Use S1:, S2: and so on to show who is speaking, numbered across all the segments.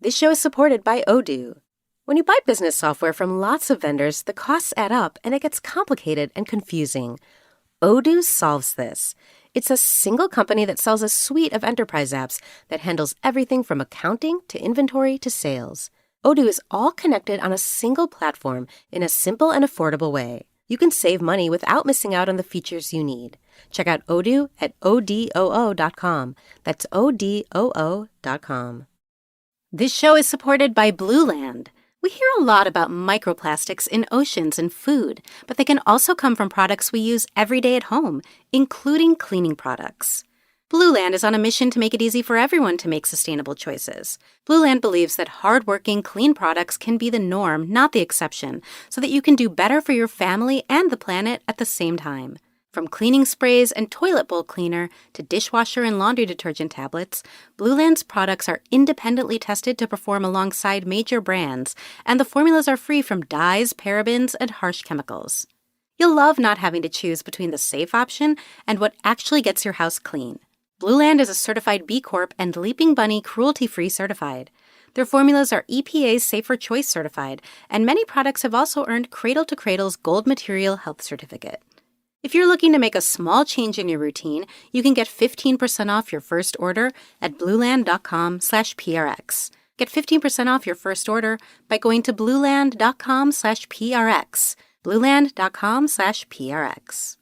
S1: This show is supported by Odoo. When you buy business software from lots of vendors, the costs add up and it gets complicated and confusing. Odoo solves this. It's a single company that sells a suite of enterprise apps that handles everything from accounting to inventory to sales. Odoo is all connected on a single platform in a simple and affordable way. You can save money without missing out on the features you need. Check out Odoo at odoo.com. That's odoo.com. This show is supported by Blueland. We hear a lot about microplastics in oceans and food, but they can also come from products we use every day at home, including cleaning products. Blueland is on a mission to make it easy for everyone to make sustainable choices. Blueland believes that hardworking, clean products can be the norm, not the exception, so that you can do better for your family and the planet at the same time. From cleaning sprays and toilet bowl cleaner to dishwasher and laundry detergent tablets, Blueland's products are independently tested to perform alongside major brands, and the formulas are free from dyes, parabens, and harsh chemicals. You'll love not having to choose between the safe option and what actually gets your house clean. Blueland is a certified B Corp and Leaping Bunny cruelty-free certified. Their formulas are EPA's Safer Choice certified, and many products have also earned Cradle to Cradle's Gold Material Health Certificate. If you're looking to make a small change in your routine, you can get 15% off your first order at blueland.com/prx. Get 15% off your first order by going to blueland.com/prx. blueland.com/prx.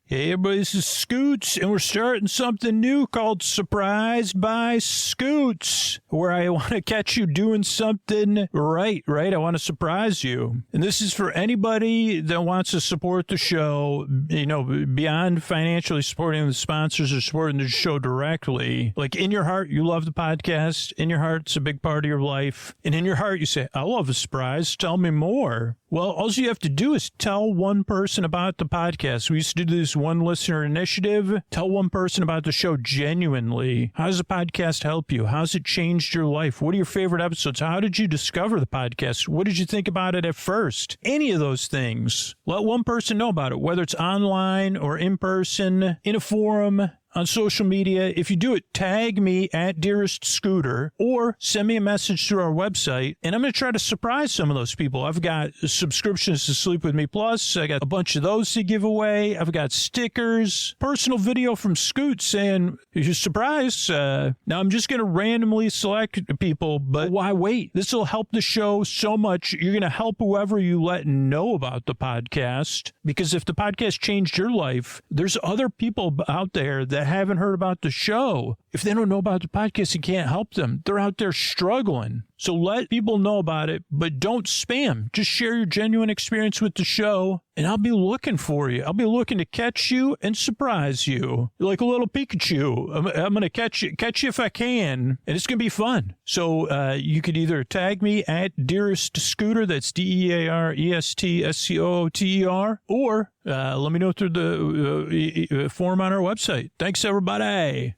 S2: Hey everybody, this is Scoots, and we're starting something new called Surprised by Scoots, where I want to catch you doing something right? I want to surprise you. And this is for anybody that wants to support the show, beyond financially supporting the sponsors or supporting the show directly. Like in your heart, you love the podcast. In your heart, it's a big part of your life. And in your heart, you say, I love a surprise. Tell me more. Well, all you have to do is tell one person about the podcast. We used to do this one listener initiative. Tell one person about the show genuinely. How does the podcast help you? How's it changed your life? What are your favorite episodes? How did you discover the podcast? What did you think about it at first? Any of those things. Let one person know about it, whether it's online or in person, in a forum, on social media. If you do it, tag me at Dearest Scooter or send me a message through our website, and I'm going to try to surprise some of those people. I've got subscriptions to Sleep With Me Plus. I got a bunch of those to give away. I've got stickers, personal video from Scoot saying, you're surprised. Now I'm just going to randomly select people, but why wait? This will help the show so much. You're going to help whoever you let know about the podcast, because if the podcast changed your life, there's other people out there that haven't heard about the show. If they don't know about the podcast, you can't help them. They're out there struggling. So let people know about it, but don't spam. Just share your genuine experience with the show, and I'll be looking for you. I'll be looking to catch you and surprise you. Like a little Pikachu. I'm going to catch you if I can, and it's going to be fun. So you could either tag me at Dearest Scooter, that's DearestScooter, or let me know through the form on our website. Thanks, everybody.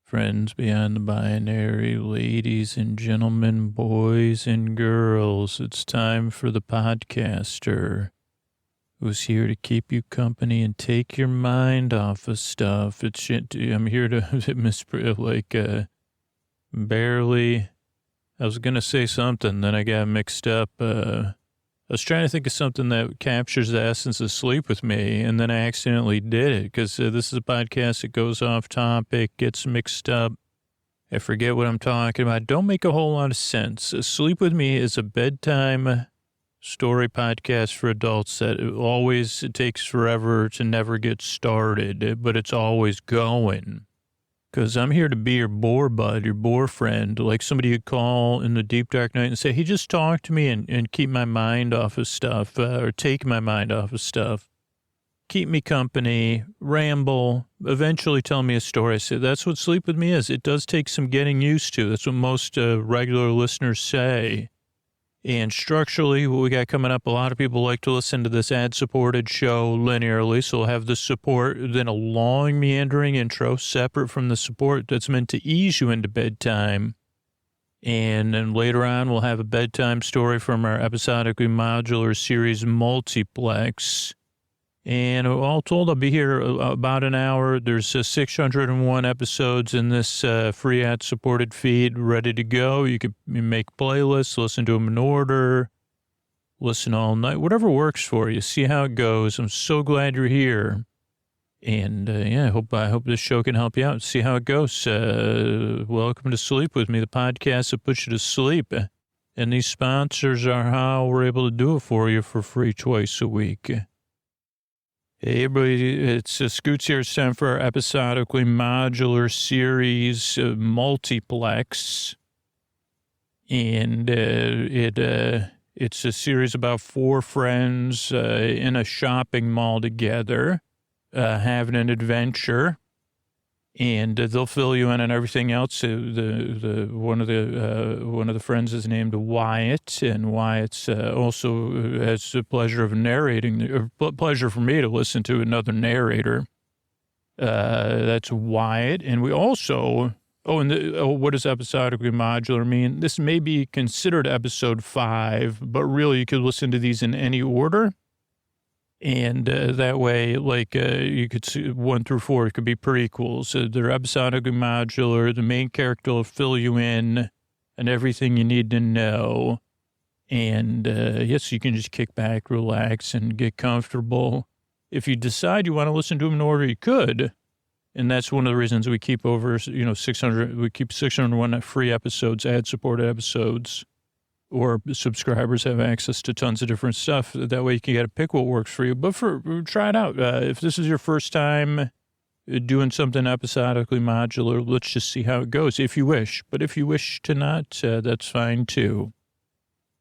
S2: Friends beyond the binary, ladies and gentlemen, boys and girls, it's time for the podcaster who's here to keep you company and take your mind off of stuff. I'm here to barely. I was going to say something, then I got mixed up. I was trying to think of something that captures the essence of Sleep With Me, and then I accidentally did it, because this is a podcast that goes off topic, gets mixed up. I forget what I'm talking about. Don't make a whole lot of sense. Sleep With Me is a bedtime story podcast for adults that it takes forever to never get started, but it's always going. Because I'm here to be your bore bud, your bore friend, like somebody you'd call in the deep dark night and say, hey, just talk to me and keep my mind off of stuff, or take my mind off of stuff. Keep me company, ramble, eventually tell me a story. I say, that's what Sleep With Me is. It does take some getting used to. That's what most regular listeners say. And structurally, what we got coming up, a lot of people like to listen to this ad-supported show linearly, so we'll have the support, then a long, meandering intro separate from the support that's meant to ease you into bedtime. And then later on, we'll have a bedtime story from our episodically modular series Multiplex. And all told, I'll be here about an hour. There's 601 episodes in this free ad-supported feed ready to go. You can make playlists, listen to them in order, listen all night, whatever works for you. See how it goes. I'm so glad you're here. And, I hope this show can help you out. See how it goes. Welcome to Sleep With Me, the podcast that puts you to sleep. And these sponsors are how we're able to do it for you for free twice a week. Hey, everybody, it's Scoots here. It's time for our episodically modular series, Multiplex. And it's a series about four friends in a shopping mall together, having an adventure. And they'll fill you in on everything else. One of the friends is named Wyatt, and Wyatt's also has the pleasure of narrating. Pleasure for me to listen to another narrator. That's Wyatt, and we also. What does episodically modular mean? This may be considered episode 5, but really you could listen to these in any order. And that way, you could see 1 through 4, it could be prequels. They're episodically modular. The main character will fill you in on everything you need to know. And, yes, you can just kick back, relax, and get comfortable. If you decide you want to listen to them in order, you could. And that's one of the reasons we keep over, 601 free episodes, ad-supported episodes. Or subscribers have access to tons of different stuff. That way you can get to pick what works for you. But try it out. If this is your first time doing something episodically modular, let's just see how it goes, if you wish. But if you wish to not, that's fine too.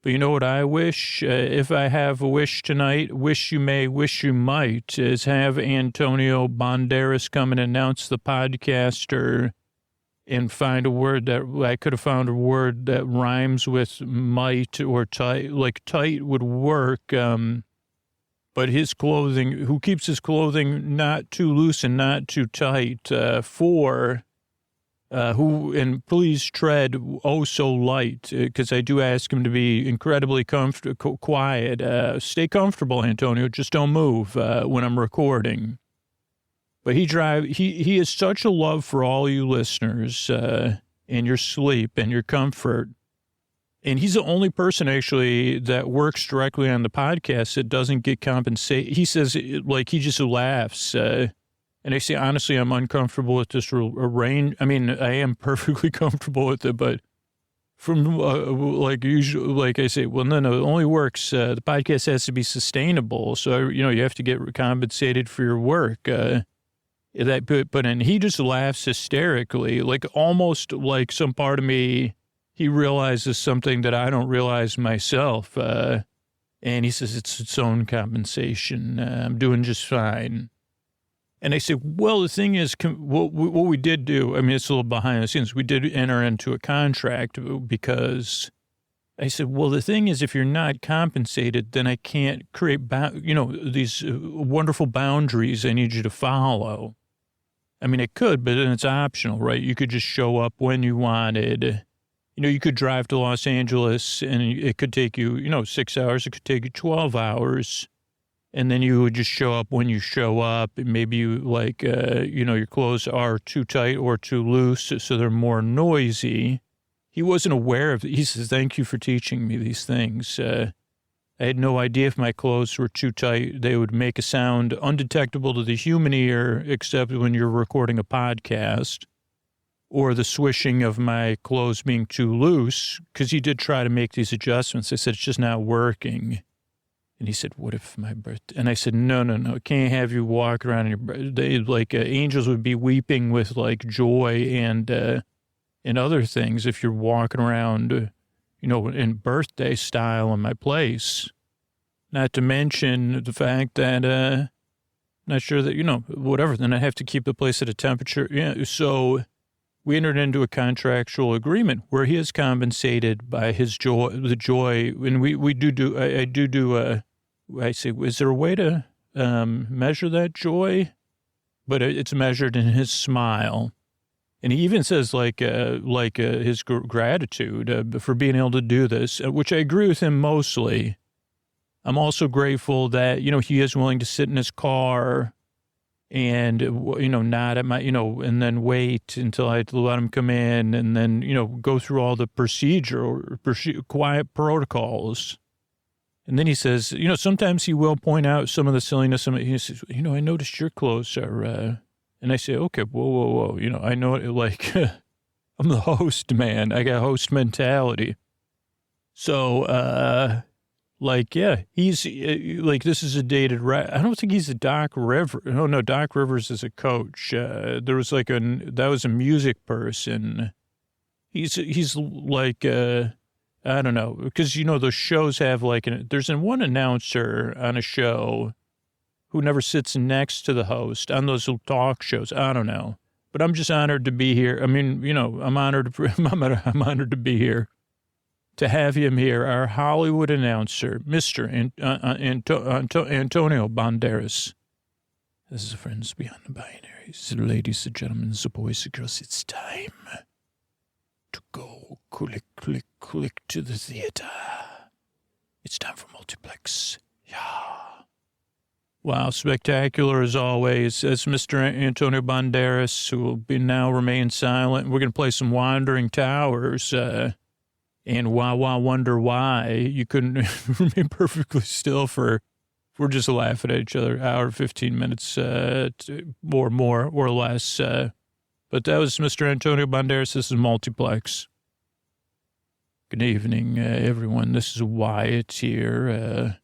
S2: But you know what I wish? If I have a wish tonight, wish you may, wish you might, is have Antonio Banderas come and announce the podcaster and find a word that I could have found a word that rhymes with might or tight, like tight would work. But his clothing, who keeps his clothing not too loose and not too tight, and please tread oh so light, because I do ask him to be incredibly quiet. Stay comfortable, Antonio. Just don't move when I'm recording. But he has such a love for all you listeners and your sleep and your comfort. And he's the only person, actually, that works directly on the podcast that doesn't get compensated. He says, he just laughs. And I say, honestly, I'm uncomfortable with this range. I mean, I am perfectly comfortable with it, but from, usually, like I say, well, no, it only works. The podcast has to be sustainable. So, you have to get compensated for your work. And he just laughs hysterically, almost like some part of me, he realizes something that I don't realize myself. And he says it's its own compensation. I'm doing just fine. And I say, well, the thing is, what we did do, I mean, it's a little behind the scenes. We did enter into a contract because I said, well, the thing is, if you're not compensated, then I can't create, these wonderful boundaries I need you to follow. I mean, it could, but then it's optional, right? You could just show up when you wanted. You could drive to Los Angeles and it could take you, 6 hours. It could take you 12 hours. And then you would just show up when you show up. And maybe your clothes are too tight or too loose, so they're more noisy. He wasn't aware of it. He says, thank you for teaching me these things. I had no idea if my clothes were too tight, they would make a sound undetectable to the human ear, except when you're recording a podcast, or the swishing of my clothes being too loose, because he did try to make these adjustments. I said, it's just not working. And he said, what if my birthday? And I said, no, I can't have you walk around in your birthday. Angels would be weeping with joy and other things if you're walking around in birthday style in my place. Not to mention the fact that, not sure that, whatever, then I have to keep the place at a temperature. Yeah. So we entered into a contractual agreement where he is compensated by his joy, and I say, is there a way to measure that joy? But it's measured in his smile. And he even says his gratitude for being able to do this, which I agree with him mostly. I'm also grateful that, he is willing to sit in his car and, nod at my, and then wait until I let him come in and then, go through all the quiet protocols. And then he says, sometimes he will point out some of the silliness. He says, I noticed your clothes are, and I say, okay, whoa. I know it, like, I'm the host, man. I got host mentality. So, yeah, he's this is a dated I don't think he's a Doc Rivers. No, Doc Rivers is a coach. There was that was a music person. He's like, I don't know, because, those shows have there's one announcer on a show who never sits next to the host on those talk shows. I don't know, but I'm just honored to be here. I mean, I'm honored to be here. To have him here, our Hollywood announcer, Mr. Antonio Banderas. This is Friends Beyond the Binaries. Ladies and gentlemen, the boys and girls, it's time to go click to the theater. It's time for Multiplex. Yeah. Wow, spectacular as always. As Mr. Antonio Banderas, who will now remain silent. We're going to play some Wandering Towers, and wonder why you couldn't remain perfectly still we're just laughing at each other, hour, 15 minutes, more or less. But that was Mr. Antonio Banderas. This is Multiplex. Good evening, everyone. This is Wyatt here,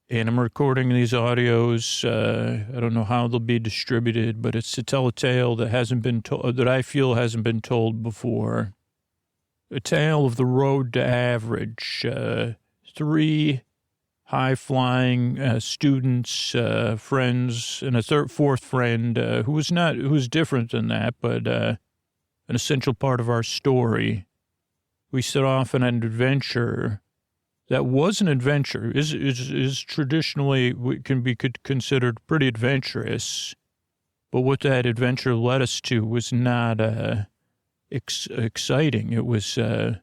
S2: and I'm recording these audios. I don't know how they'll be distributed, but it's to tell a tale that hasn't been told, that I feel hasn't been told before. A tale of the road to average. 3 high-flying students, friends, and a fourth friend who's different than that, but an essential part of our story. We set off on an adventure that was an adventure, is traditionally can be considered pretty adventurous, but what that adventure led us to was not exciting. It was, I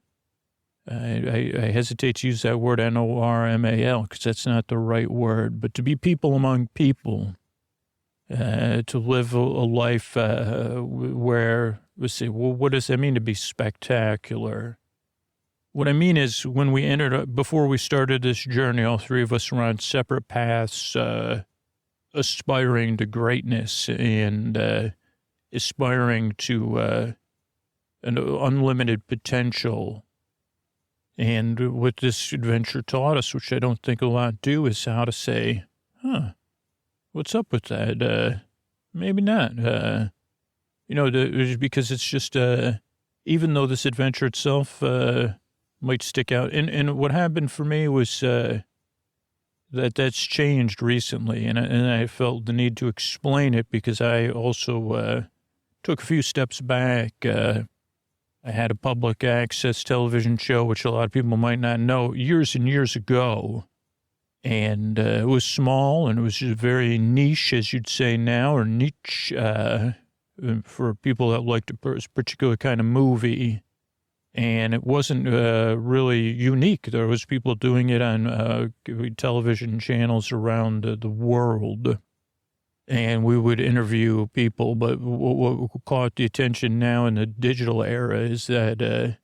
S2: hesitate to use that word normal, because that's not the right word, but to be people among people, to live a life where, let's see, well, what does that mean to be spectacular? What I mean is when we before we started this journey, all 3 of us were on separate paths, aspiring to greatness and aspiring to an unlimited potential. And what this adventure taught us, which I don't think a lot do, is how to say, what's up with that? Maybe not. Because it's just, even though this adventure itself might stick out. And what happened for me was that's changed recently. And I felt the need to explain it because I also took a few steps back. I had a public access television show, which a lot of people might not know, years and years ago. And it was small and it was just very niche, as you'd say now, or niche for people that liked a particular kind of movie. And it wasn't really unique. There was people doing it on television channels around the world. And we would interview people, but what caught the attention now in the digital era is that a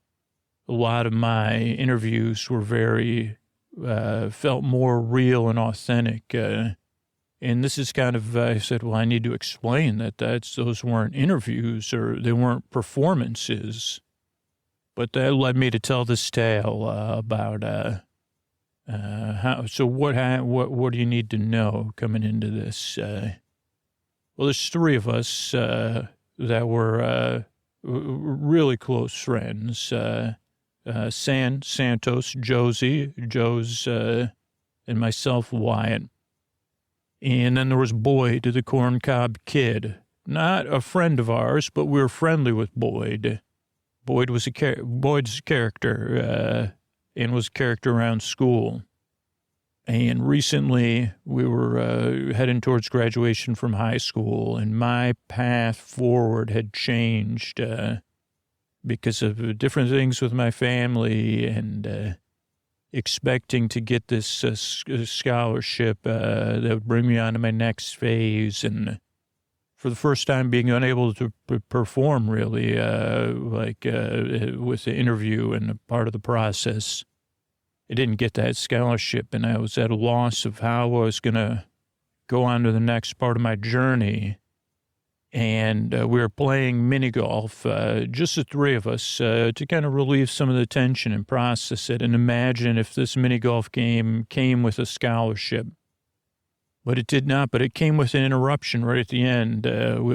S2: lot of my interviews were felt more real and authentic. And this is kind of, I said, well, I need to explain that those weren't interviews or they weren't performances. But that led me to tell this tale about how. So what do you need to know coming into this? Well, there's 3 of us that were really close friends. Santos, Joe's, and myself, Wyatt. And then there was Boyd, the corncob kid. Not a friend of ours, but we were friendly with Boyd. Boyd's a character, and was a character around school. And recently we were heading towards graduation from high school, and my path forward had changed because of different things with my family. And expecting to get this scholarship that would bring me on to my next phase. And for the first time being unable to perform really, with the interview and a part of the process, I didn't get that scholarship, and I was at a loss of how I was going to go on to the next part of my journey. And we were playing mini golf, just the three of us, to kind of relieve some of the tension and process it and imagine if this mini golf game came with a scholarship. But it did not, but it came with an interruption right at the end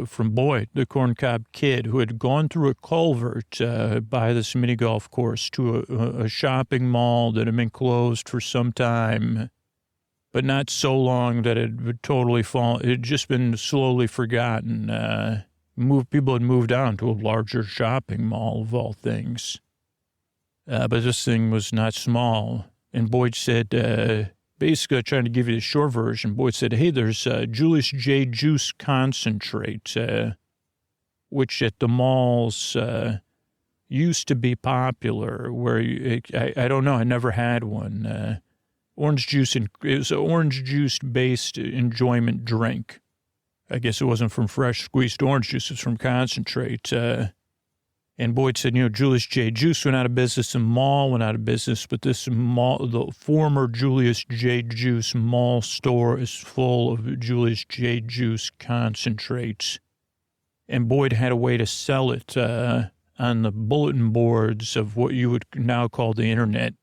S2: from Boyd, the corncob kid, who had gone through a culvert by this mini golf course to a shopping mall that had been closed for some time, but not so long that it would totally fall. It had just been slowly forgotten. People had moved on to a larger shopping mall of all things. But this thing was not small. And Boyd said, basically trying to give you the short version, Boyd said, hey, there's Julius J. Juice concentrate, which at the malls used to be popular, where I don't know, I never had one. Orange juice, it was an orange juice-based enjoyment drink. I guess it wasn't from fresh squeezed orange juice, it was from concentrate. And Boyd said, Julius J. Juice went out of business, and Mall went out of business, but this mall, the former Julius J. Juice mall store is full of Julius J. Juice concentrates. And Boyd had a way to sell it on the bulletin boards of what you would now call the internet,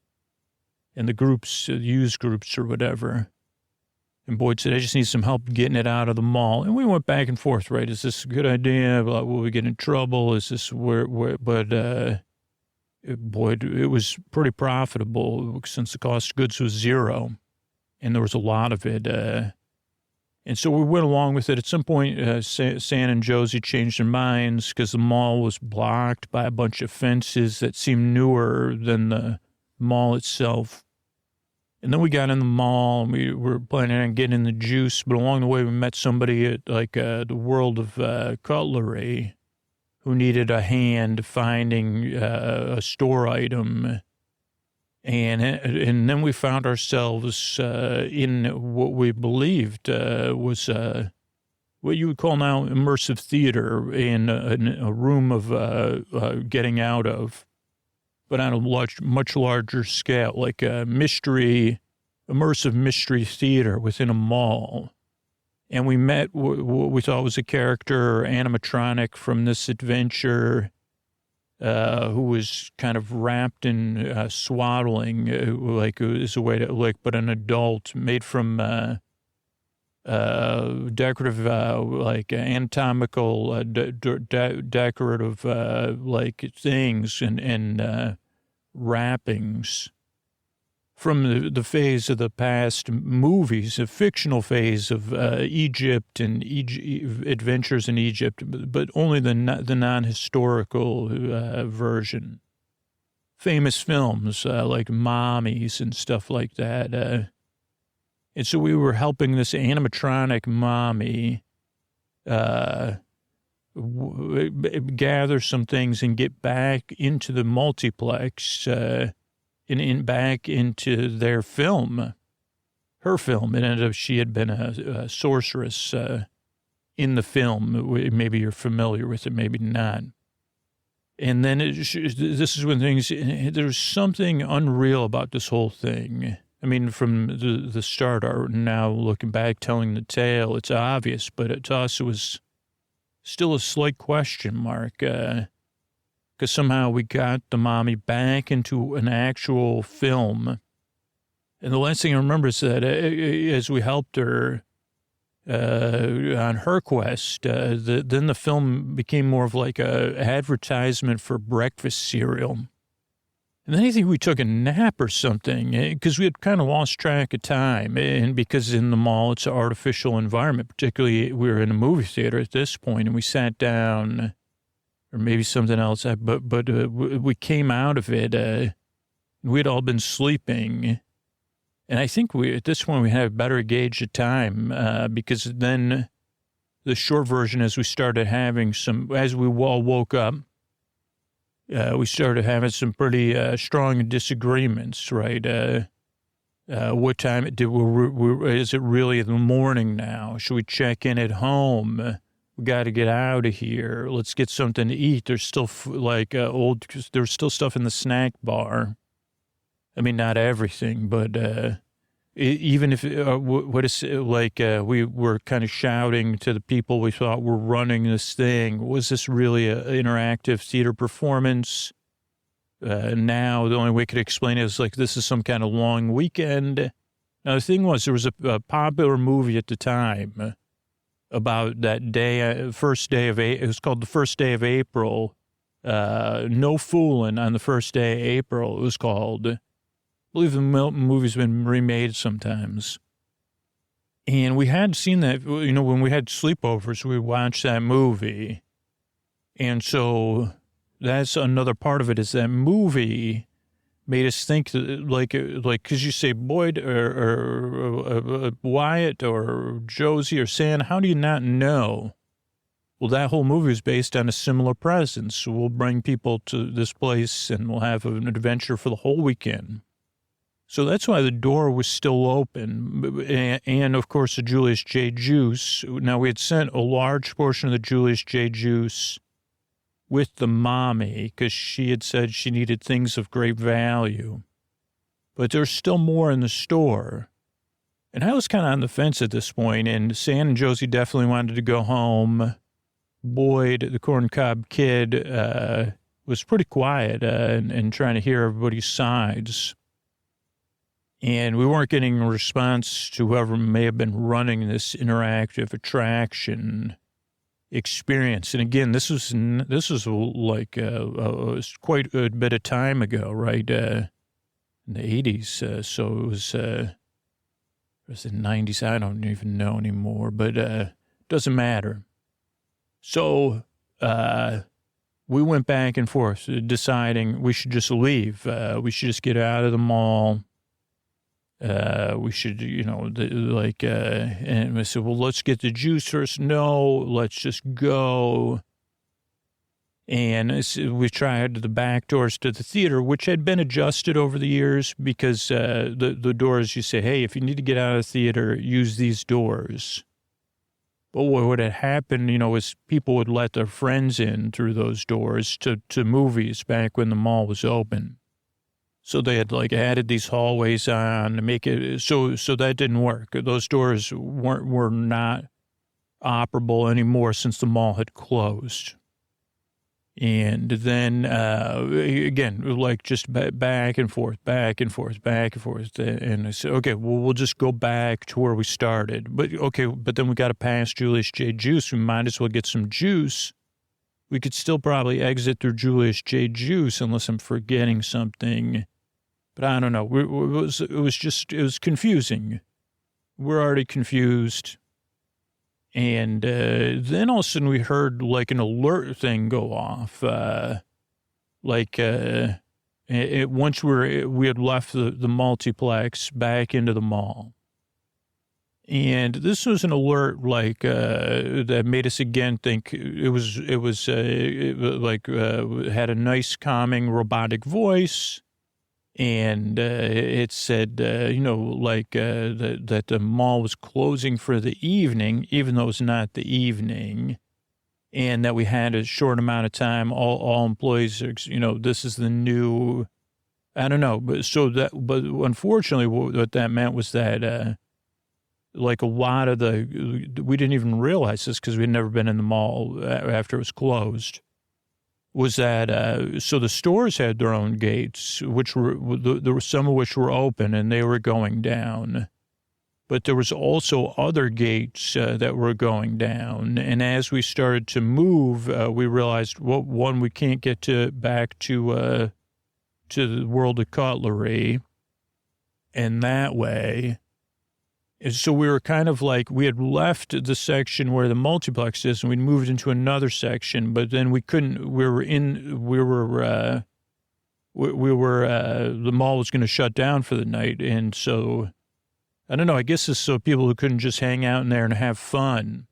S2: and the groups, used groups or whatever. And Boyd said, I just need some help getting it out of the mall. And we went back and forth, right? Is this a good idea? Will we get in trouble? Is this but Boyd, it was pretty profitable since the cost of goods was zero. And there was a lot of it. And so we went along with it. At some point, San and Josie changed their minds because the mall was blocked by a bunch of fences that seemed newer than the mall itself. And then we got in the mall, and we were planning on getting the juice, but along the way we met somebody at the World of Cutlery who needed a hand finding a store item. And then we found ourselves in what we believed was what you would call now immersive theater, in a room of getting out of, but on a much larger scale, like a immersive mystery theater within a mall. And we met what we thought was a character, animatronic from this adventure, who was kind of wrapped in swaddling, is a way to, but an adult made from decorative, anatomical, decorative, things and wrappings from the phase of the past movies, the fictional phase of Egypt and adventures in Egypt, but only the non-historical version. Famous films like Mommies and stuff like that. And so we were helping this animatronic mommy gather some things and get back into the multiplex and back into their film, her film. It ended up she had been a sorceress in the film. Maybe you're familiar with it, maybe not. And then this is when there's something unreal about this whole thing. I mean, from the start, now looking back, telling the tale, it's obvious, but to us it was still a slight question mark, because somehow we got the mommy back into an actual film. And the last thing I remember is that as we helped her on her quest, then the film became more of like a advertisement for breakfast cereal. And then I think we took a nap or something because we had kind of lost track of time. And because in the mall, it's an artificial environment, particularly we were in a movie theater at this point, and we sat down, or maybe something else. But we came out of it. We'd all been sleeping. And I think at this point we had a better gauge of time because then the short version is we started having as we all woke up, we started having some pretty strong disagreements, right? What time is it really in the morning now? Should we check in at home? We got to get out of here. Let's get something to eat. There's still there's still stuff in the snack bar. I mean, not everything, but even if, we were kind of shouting to the people we thought were running this thing. Was this really an interactive theater performance? Now, the only way I could explain it is like this is some kind of long weekend. Now, the thing was, there was a popular movie at the time about that day, it was called The First Day of April. No Fooling on the First Day of April, it was called. I believe the movie's been remade sometimes. And we had seen that, when we had sleepovers, we watched that movie. And so that's another part of it is that movie made us think that, because you say Boyd or Wyatt or Josie or Sam, how do you not know? Well, that whole movie is based on a similar presence. So we'll bring people to this place and we'll have an adventure for the whole weekend. So that's why the door was still open. And of course, the Julius J. Juice. Now, we had sent a large portion of the Julius J. Juice with the mommy because she had said she needed things of great value. But there's still more in the store. And I was kind of on the fence at this point, and Sam and Josie definitely wanted to go home. Boyd, the corncob kid, was pretty quiet and trying to hear everybody's sides. And we weren't getting a response to whoever may have been running this interactive attraction experience. And again, this was like quite a bit of time ago, right? In the 80s. So it was the 90s. I don't even know anymore, but doesn't matter. So we went back and forth deciding we should just leave. We should just get out of the mall. We should, and I said, well, let's get the juice first. No, let's just go. And we tried the back doors to the theater, which had been adjusted over the years because the doors, you say, hey, if you need to get out of the theater, use these doors. But what had happened, is people would let their friends in through those doors to movies back when the mall was open. So they had added these hallways on to make it so that didn't work. Those doors were not operable anymore since the mall had closed. And then again, just back and forth. And I said, okay, well, we'll just go back to where we started. But then we got to pass Julius J. Juice. We might as well get some juice. We could still probably exit through Julius J. Juice unless I'm forgetting something. But I don't know. It was confusing. We're already confused. And then all of a sudden we heard an alert thing go off. Once we had left the multiplex back into the mall. And this was an alert that made us again think it had a nice calming robotic voice. And it said, that the mall was closing for the evening, even though it's not the evening, and that we had a short amount of time. All employees, this is the new, I don't know. But unfortunately, what that meant was that, a lot of we didn't even realize this because we had never been in the mall after it was closed. Was that so the stores had their own gates, which there were some of which were open and they were going down. But there was also other gates that were going down. And as we started to move, we realized, well, one, we can't get back to the World of Cutlery. And that way. So we were kind of we had left the section where the multiplex is and we moved into another section, but then we couldn't, the mall was going to shut down for the night. And so, I don't know, I guess it's so people who couldn't just hang out in there and have fun.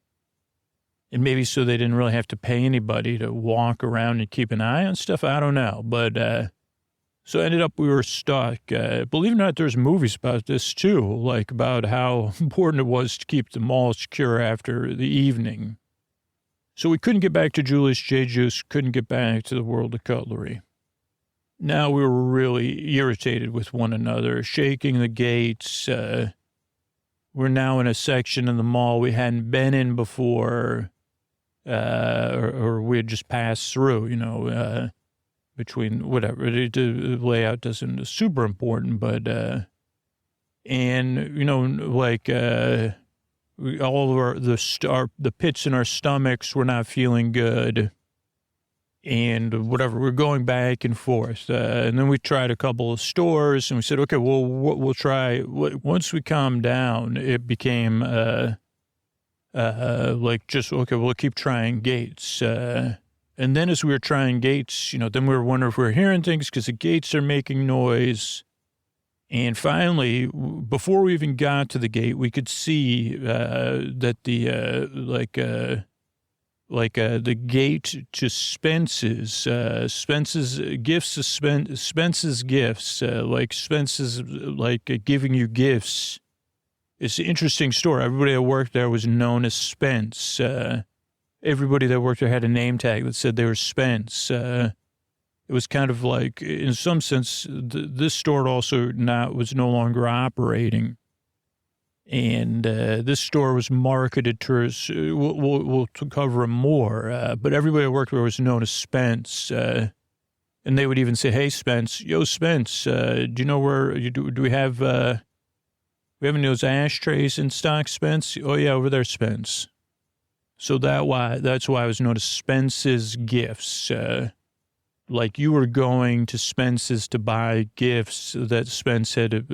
S2: And maybe so they didn't really have to pay anybody to walk around and keep an eye on stuff. I don't know. But so ended up we were stuck. Believe it or not, there's movies about this too, like about how important it was to keep the mall secure after the evening. So we couldn't get back to Julius J. Juice, couldn't get back to the World of Cutlery. Now we were really irritated with one another, shaking the gates. We're now in a section of the mall we hadn't been in before, or we had just passed through, between whatever. The layout doesn't is super important, but, all of the pits in our stomachs were not feeling good. And whatever, we're going back and forth. And then we tried a couple of stores and we said, okay, well, we'll try. Once we calmed down, it became we'll keep trying gates. And then as we were trying gates, then we were wondering if we were hearing things because the gates are making noise. And finally, before we even got to the gate, we could see that the gate to Spence's Gifts, like Spence's, giving you gifts. It's an interesting store. Everybody that worked there was known as Spence. Everybody that worked there had a name tag that said they were Spence. It was kind of like, in some sense, this store also was no longer operating. And this store was marketed towards, we'll cover them more, but everybody that worked there was known as Spence. And they would even say, hey, Spence, yo, Spence, do you know where, do we have any of those ashtrays in stock, Spence? Oh, yeah, over there, Spence. So that's why I was known as Spence's Gifts. Like you were going to Spence's to buy gifts that Spence had,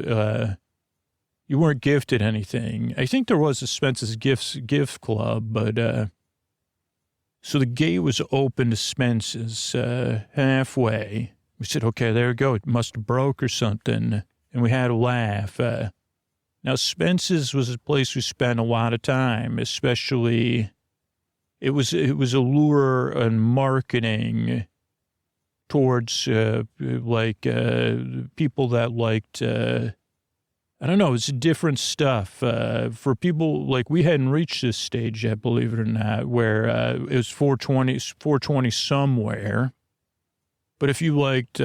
S2: you weren't gifted anything. I think there was a Spence's gift club, but, so the gate was open to Spence's, halfway. We said, okay, there we go. It must have broke or something. And we had a laugh. Now Spence's was a place we spent a lot of time, especially it was a lure and marketing towards, people that liked, I don't know, it's different stuff. For people, like we hadn't reached this stage yet, believe it or not, where it was 420 somewhere. But if you liked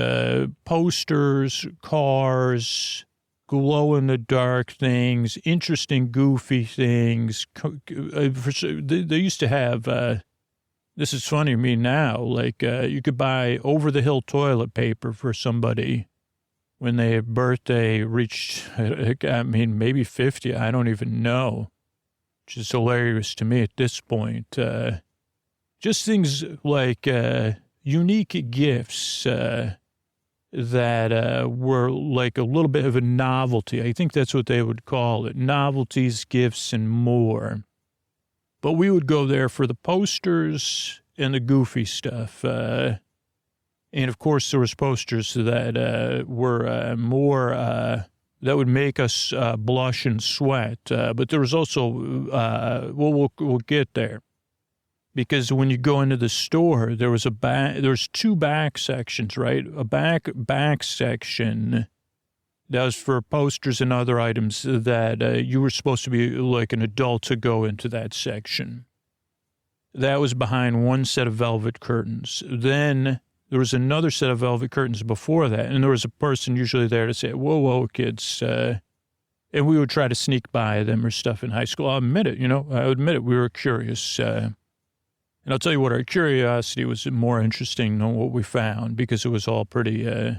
S2: posters, cars, glow-in-the-dark things, interesting, goofy things, they used to have, this is funny to me now, you could buy over-the-hill toilet paper for somebody when their birthday reached, maybe 50, I don't even know, which is hilarious to me at this point. Just things like unique gifts that were like a little bit of a novelty. I think that's what they would call it, novelties, gifts, and more. But we would go there for the posters and the goofy stuff. And, of course, there was posters that were more, that would make us blush and sweat. But there was also, we'll get there. Because when you go into the store, there's two back sections, right? A back section that was for posters and other items that you were supposed to be like an adult to go into that section. That was behind one set of velvet curtains. Then there was another set of velvet curtains before that, and there was a person usually there to say, whoa, kids. And we would try to sneak by them or stuff in high school. I'll admit it, we were curious. And I'll tell you what, our curiosity was more interesting than what we found because it was all pretty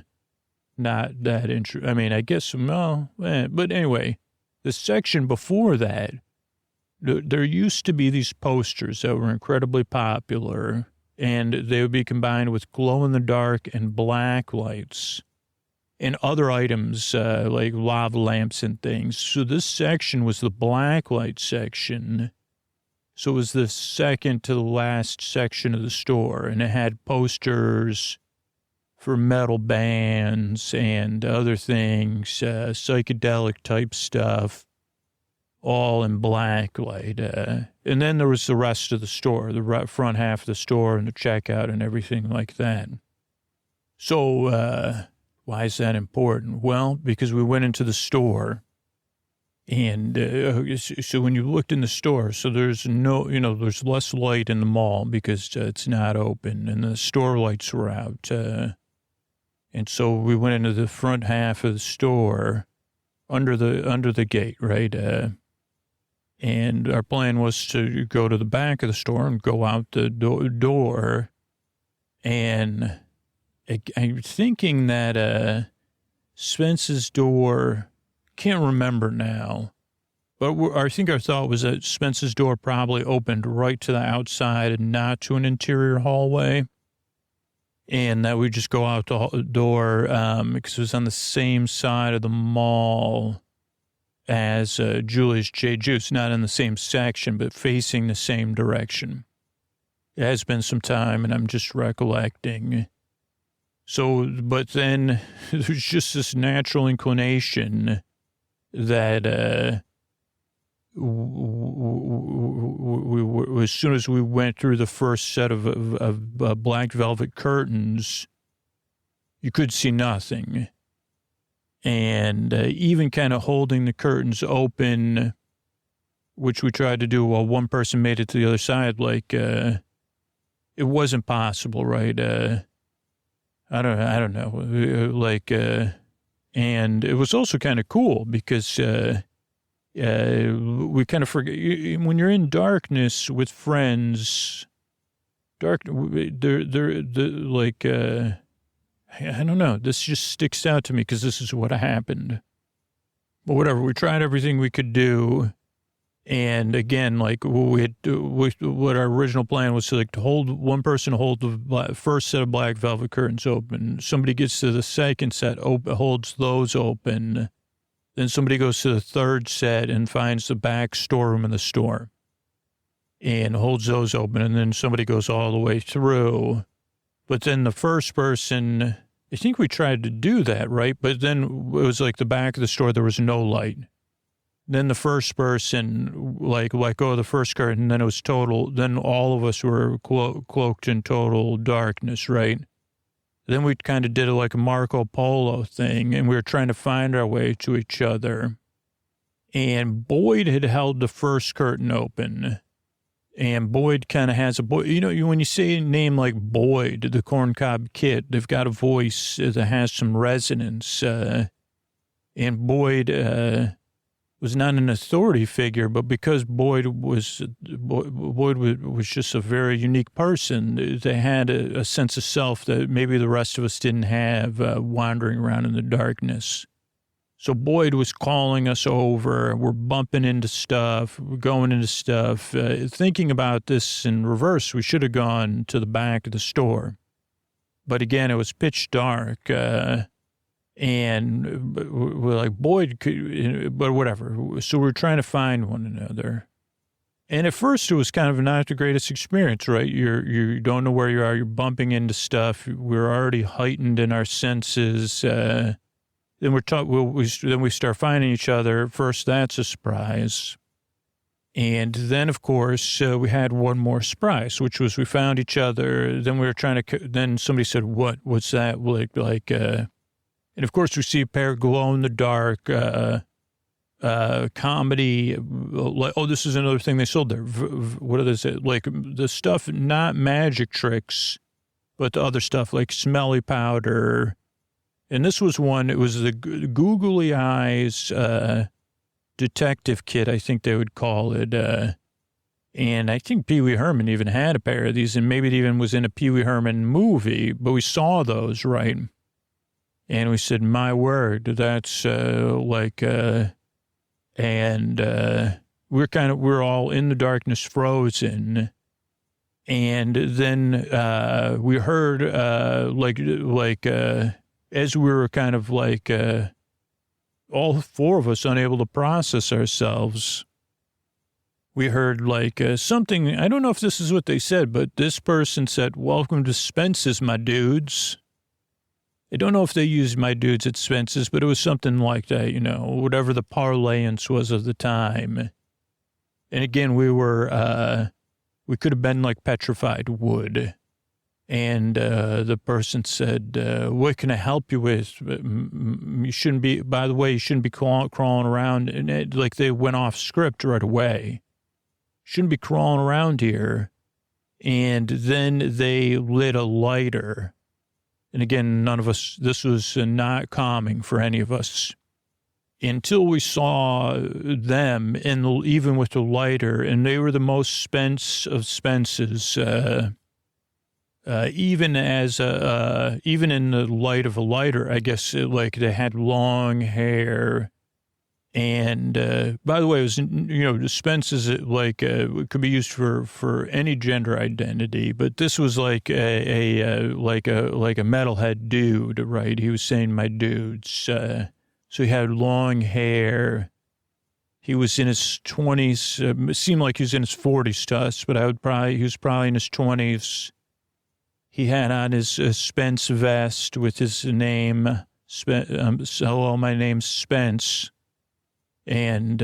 S2: not that interesting. I mean, I guess, but anyway, the section before that, there used to be these posters that were incredibly popular, and they would be combined with glow-in-the-dark and black lights and other items like lava lamps and things. So this section was the black light section. So it was the second to the last section of the store, and it had posters for metal bands and other things, psychedelic type stuff. all in black light. And then there was the rest of the store, the front half of the store and the checkout and everything like that. So why is that important? Well, because we went into the store. And so when you looked in the store, so there's there's less light in the mall because it's not open and the store lights were out. And so we went into the front half of the store under the gate, right? And our plan was to go to the back of the store and go out the door. And I'm thinking that Spence's door... Can't remember now, but I think our thought was that Spence's door probably opened right to the outside and not to an interior hallway, and that we just go out the door because it was on the same side of the mall as Julius J. Juice, not in the same section, but facing the same direction. It has been some time, and I'm just recollecting. So, but then there's just this natural inclination that we as soon as we went through the first set of black velvet curtains, you could see nothing. And even kind of holding the curtains open, which we tried to do while one person made it to the other side, like it wasn't possible, right? I don't know, like... And it was also kind of cool because we kind of forget when you're in darkness with friends. They're like I don't know. This just sticks out to me because this is what happened. But whatever, we tried everything we could do. And again, like what our original plan was to hold one person, hold the first set of black velvet curtains open. Somebody gets to the second set, holds those open. Then somebody goes to the third set and finds the back storeroom in the store and holds those open. And then somebody goes all the way through. But then the first person, I think we tried to do that, right? But then it was like the back of the store, there was no light. Then the first person, let go of the first curtain, and then it was total, then all of us were cloaked in total darkness, right? Then we kind of did it like a Marco Polo thing, and we were trying to find our way to each other. And Boyd had held the first curtain open, and Boyd kind of has when you say a name like Boyd, the Corncob Kid, they've got a voice that has some resonance, and Boyd... was not an authority figure, but because Boyd was just a very unique person, they had a sense of self that maybe the rest of us didn't have wandering around in the darkness. So Boyd was calling us over. We're bumping into stuff. We're going into stuff. Thinking about this in reverse, we should have gone to the back of the store. But again, it was pitch dark. And we're like, Boyd, but whatever. So we're trying to find one another. And at first it was kind of not the greatest experience, right? You don't know where you are. You're bumping into stuff. We're already heightened in our senses. Then we start finding each other. First, that's a surprise. And then, of course, we had one more surprise, which was we found each other. Then we were then somebody said, what's that? And, of course, we see a pair of glow-in-the-dark comedy. This is another thing they sold there. What do they say? Like the stuff, not magic tricks, but the other stuff like smelly powder. And this was one, it was the googly eyes detective kit, I think they would call it. And I think Pee Wee Herman even had a pair of these, and maybe it even was in a Pee Wee Herman movie, but we saw those, right? And we said, my word, that's we're all in the darkness, frozen. And then we heard as we were kind of all four of us unable to process ourselves, we heard something. I don't know if this is what they said, but this person said, welcome to Spence's, my dudes. I don't know if they used my dude's at Spence's, but it was something like that, whatever the parlance was of the time. And again, we could have been like petrified wood. And the person said, what can I help you with? You shouldn't be, by the way, you shouldn't be crawling around. And like they went off script right away. Shouldn't be crawling around here. And then they lit a lighter. And again, none of us, this was not calming for any of us until we saw them, and even with the lighter, and they were the most Spence of Spences, even in the light of a lighter, I guess, like they had long hair. And, by the way, it was, Spence is like, it could be used for any gender identity, but this was like a metalhead dude, right? He was saying my dudes. So he had long hair. He was in his 20s. It seemed like he was in his 40s to us, but he was probably in his 20s. He had on his Spence vest with his name, hello, my name's Spence. And,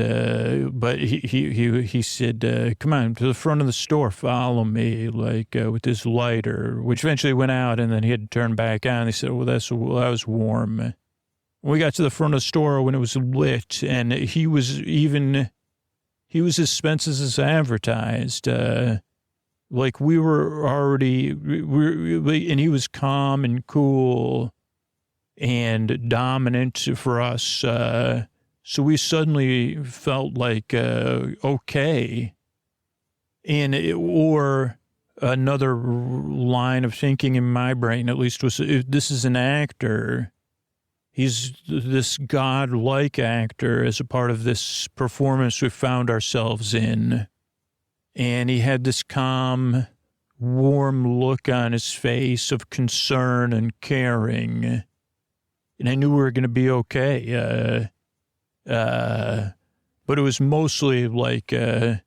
S2: but he said, come on to the front of the store, follow me, like, with this lighter, which eventually went out, and then he had to turn back on. They said, well, that was warm. When we got to the front of the store when it was lit, and he was as Spence's as advertised, like we were already, and he was calm and cool and dominant for us, so we suddenly felt like, okay. Or another line of thinking in my brain, at least, was, if this is an actor, he's this godlike actor as a part of this performance we found ourselves in. And he had this calm, warm look on his face of concern and caring. And I knew we were going to be okay. But it was mostly like, and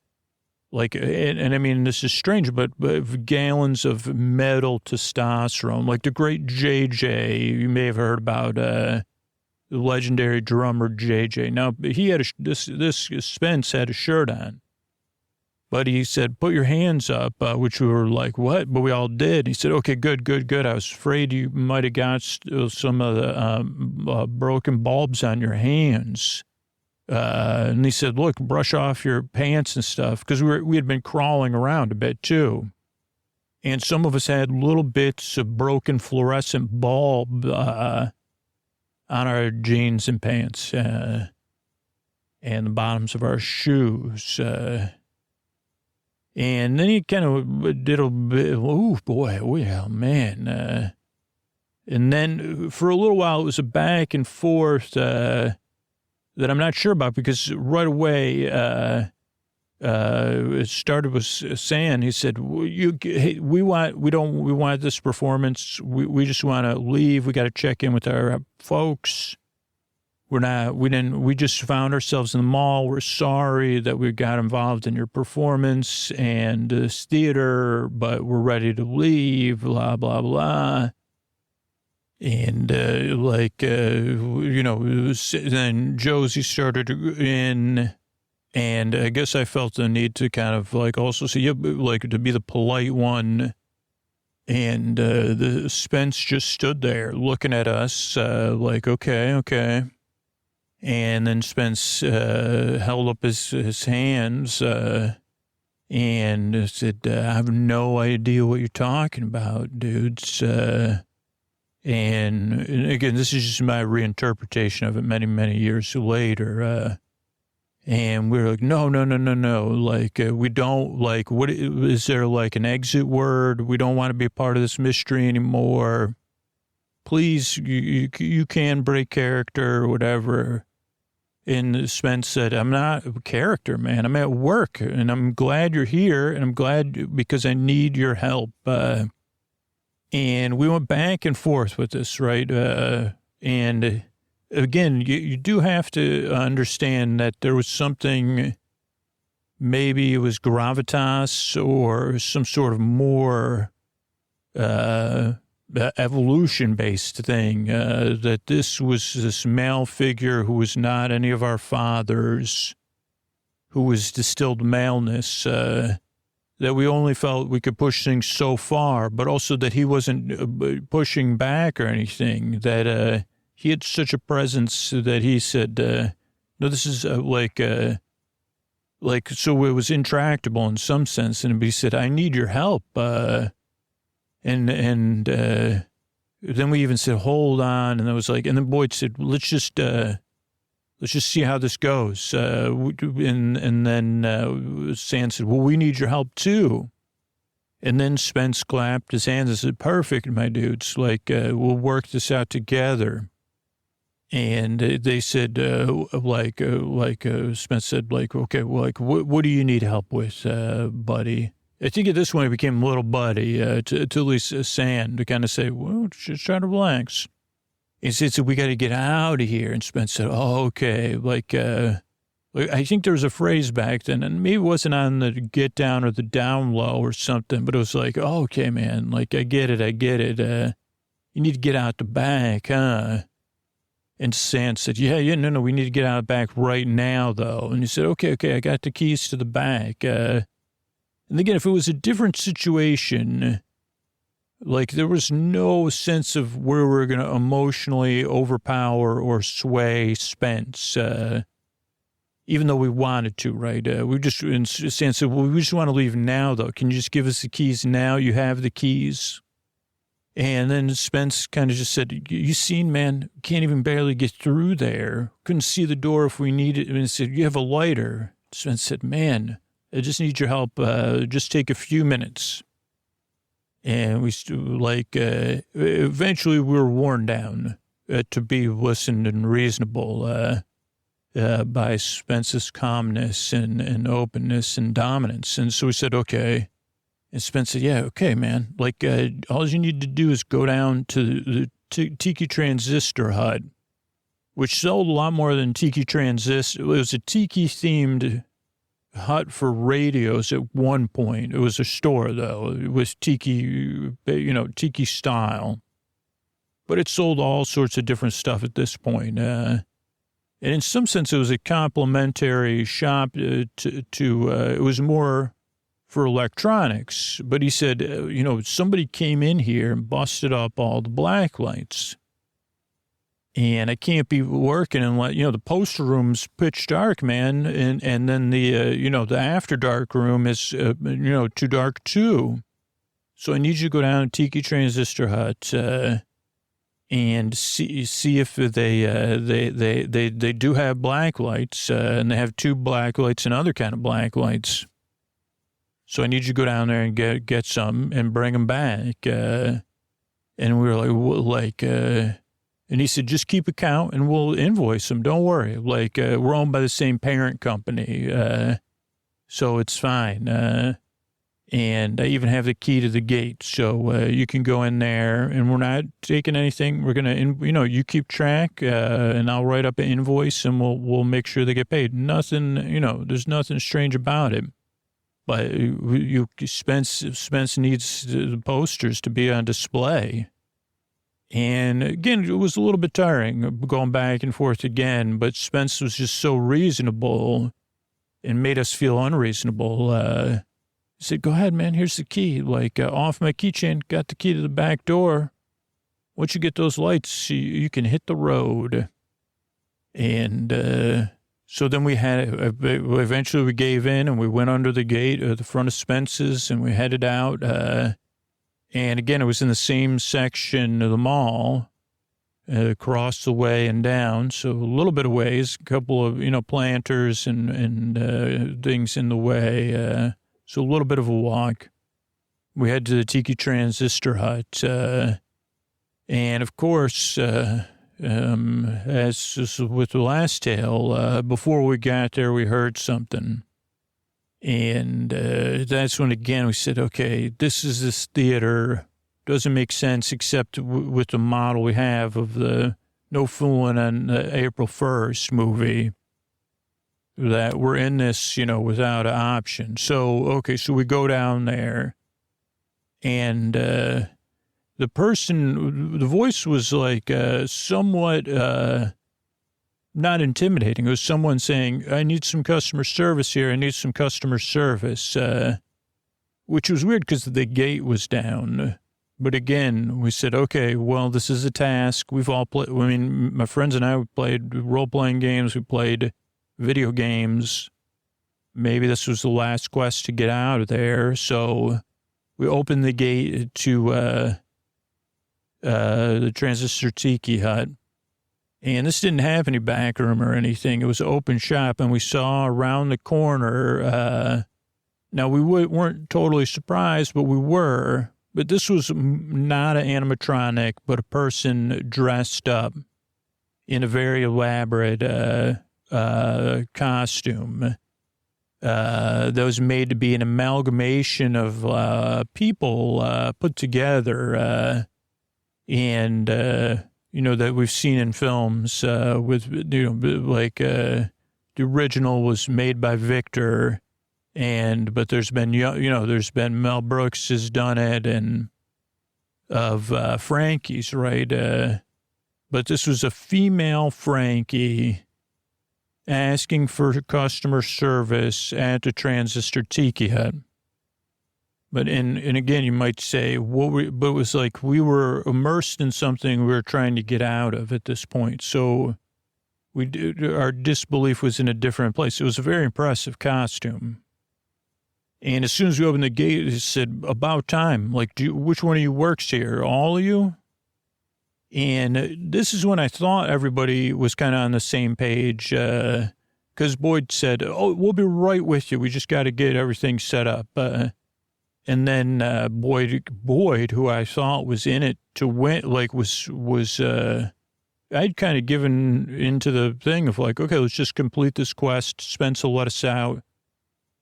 S2: I mean, this is strange, but gallons of metal testosterone, like the great JJ, you may have heard about, the legendary drummer JJ. Now, he had this Spence had a shirt on, but he said, put your hands up, which we were like, what? But we all did. He said, okay, good. I was afraid you might have got some of the broken bulbs on your hands. And he said, look, brush off your pants and stuff. Because we had been crawling around a bit, too. And some of us had little bits of broken fluorescent bulb on our jeans and pants and the bottoms of our shoes. And then he kind of did a bit, oh, boy, oh, man. And then for a little while, it was a back and forth that I'm not sure about, because right away it started with saying, he said, we want this performance. We just want to leave. We got to check in with our folks. We just found ourselves in the mall. We're sorry that we got involved in your performance and this theater, but we're ready to leave, blah, blah, blah. And, then Josie started in, and I guess I felt the need to kind of like also see, like, to be the polite one. And the Spence just stood there looking at us, like, okay. And then Spence held up his hands and said, I have no idea what you're talking about, dudes. And again, this is just my reinterpretation of it many, many years later. And we were like, no. Like, we don't, like, what is there, like an exit word? We don't want to be a part of this mystery anymore. Please, you can break character or whatever. And Spence said, I'm not a character, man. I'm at work, and I'm glad you're here, and I'm glad because I need your help. And we went back and forth with this, right? And again, you do have to understand that there was something, maybe it was gravitas or some sort of more evolution-based thing, that this was this male figure who was not any of our fathers, who was distilled maleness, that we only felt we could push things so far, but also that he wasn't pushing back or anything, that he had such a presence that he said, no, this is so it was intractable in some sense. And he said, I need your help. And then we even said, hold on. And I was like, and then Boyd said, let's just see how this goes. And then Sand said, well, we need your help too. And then Spence clapped his hands and said, perfect, my dudes. We'll work this out together. And they said, Spence said, okay, what do you need help with, buddy? I think at this point it became a little buddy, to at least Sand, to kind of say, well, just try to relax. He said, so we got to get out of here. And Spence said, oh, okay. I think there was a phrase back then, and maybe it wasn't on the get down or the down low or something, but it was like, oh, okay, man, I get it. You need to get out the back, huh? And Sand said, no, we need to get out the back right now, though. And he said, okay, I got the keys to the back. And again, if it was a different situation, there was no sense of where we were going to emotionally overpower or sway Spence, even though we wanted to, right? Sand said, well, we just want to leave now, though. Can you just give us the keys now? You have the keys. And then Spence kind of just said, you seen, man, can't even barely get through there. Couldn't see the door if we needed it. And he said, you have a lighter. Spence said, man, I just need your help. Just take a few minutes. And we eventually we were worn down to be listened and reasonable by Spence's calmness and openness and dominance. And so we said, okay. And Spence said, yeah, okay, man. All you need to do is go down to the Tiki Transistor hut, which sold a lot more than Tiki Transistor. It was a Tiki-themed hut for radios at one point. It was a store, though. It was Tiki, Tiki style. But it sold all sorts of different stuff at this point. And in some sense, it was a complimentary shop it was more for electronics. But he said, somebody came in here and busted up all the black lights. And I can't be working unless, the poster room's pitch dark, man. And then the after dark room is, too dark too. So I need you to go down to Tiki Transistor Hut, and see if they do have black lights, and they have two black lights and other kind of black lights. So I need you to go down there and get some and bring them back. And we were and he said, just keep a count and we'll invoice them. Don't worry. We're owned by the same parent company. So it's fine. And I even have the key to the gate. So you can go in there and we're not taking anything. We're going to, you keep track and I'll write up an invoice and we'll make sure they get paid. Nothing, there's nothing strange about it. But Spence needs the posters to be on display. And again, it was a little bit tiring going back and forth again, but Spence was just so reasonable and made us feel unreasonable. He said, go ahead, man, here's the key. Off my keychain, got the key to the back door. Once you get those lights, you can hit the road. And so then we eventually we gave in and we went under the gate at the front of Spence's and we headed out. And again, it was in the same section of the mall, across the way and down. So a little bit of ways, a couple of, planters and things in the way. So a little bit of a walk. We head to the Tiki Transistor Hut. And of course, as with the last tale, before we got there, we heard something. And that's when, again, we said, okay, this theater. Doesn't make sense except with the model we have of the No Fooling on the April 1st movie, that we're in this, without an option. So, okay, so we go down there. And the voice was like somewhat not intimidating. It was someone saying, I need some customer service here. I need some customer service, which was weird because the gate was down. But again, we said, okay, well, this is a task. We've all played, I mean, my friends and I played role-playing games. We played video games. Maybe this was the last quest to get out of there. So we opened the gate to the Transistor Tiki hut. And this didn't have any back room or anything. It was an open shop, and we saw around the corner. Now, we weren't totally surprised, but we were. But this was not an animatronic, but a person dressed up in a very elaborate costume that was made to be an amalgamation of people put together that we've seen in films with, the original was made by Victor. But there's been, there's been Mel Brooks has done it and of Frankie's, right? But this was a female Frankie asking for customer service at the Transistor Tiki hut. But, and again, you might say, but it was like we were immersed in something we were trying to get out of at this point. So our disbelief was in a different place. It was a very impressive costume. And as soon as we opened the gate, it said, about time. Like, which one of you works here? All of you? And this is when I thought everybody was kind of on the same page. Because Boyd said, oh, we'll be right with you. We just got to get everything set up. And then Boyd, who I thought was in it to win, like I'd kind of given into the thing of like, okay, let's just complete this quest. Spence will let us out.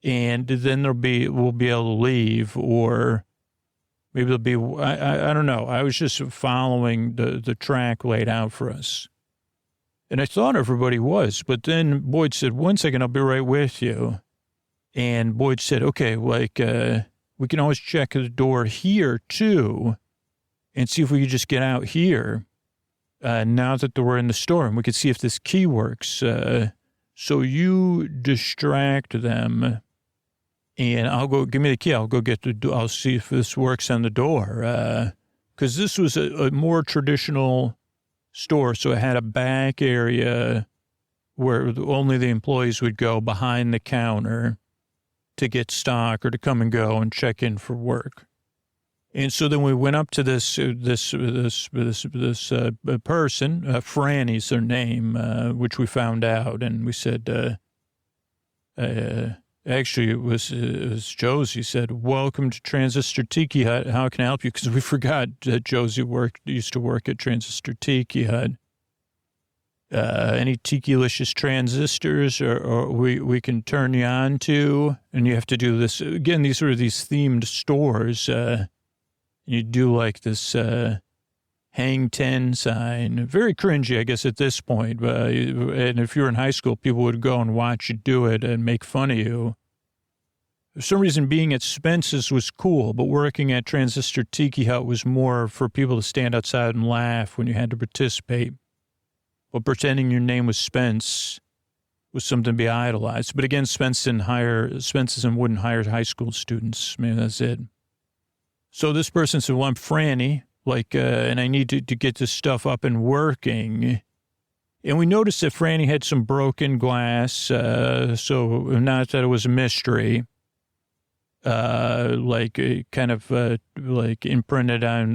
S2: And then we'll be able to leave, or maybe there'll be, I don't know. I was just following the track laid out for us. And I thought everybody was, but then Boyd said, 1 second, I'll be right with you. And Boyd said, okay, we can always check the door here too and see if we could just get out here now that we're in the store, and we could see if this key works. So you distract them and I'll go, give me the key. I'll go I'll see if this works on the door. Cause this was a more traditional store. So it had a back area where only the employees would go behind the counter to get stock or to come and go and check in for work. And so then we went up to this person, Franny's their name, which we found out. And we said, actually it was Josie said, welcome to Transistor Tiki Hut. How can I help you? Because we forgot that Josie used to work at Transistor Tiki Hut. Any Tiki-licious transistors or we can turn you on to, and you have to do this. Again, these are these themed stores. You do like this hang 10 sign. Very cringy, I guess, at this point. And if you were in high school, people would go and watch you do it and make fun of you. For some reason, being at Spence's was cool, but working at Transistor Tiki Hut was more for people to stand outside and laugh when you had to participate. But pretending your name was Spence was something to be idolized. But again, Spence wouldn't hire high school students. Maybe that's it. So this person said, well, I'm Franny, and I need to get this stuff up and working. And we noticed that Franny had some broken glass, so not that it was a mystery, imprinted on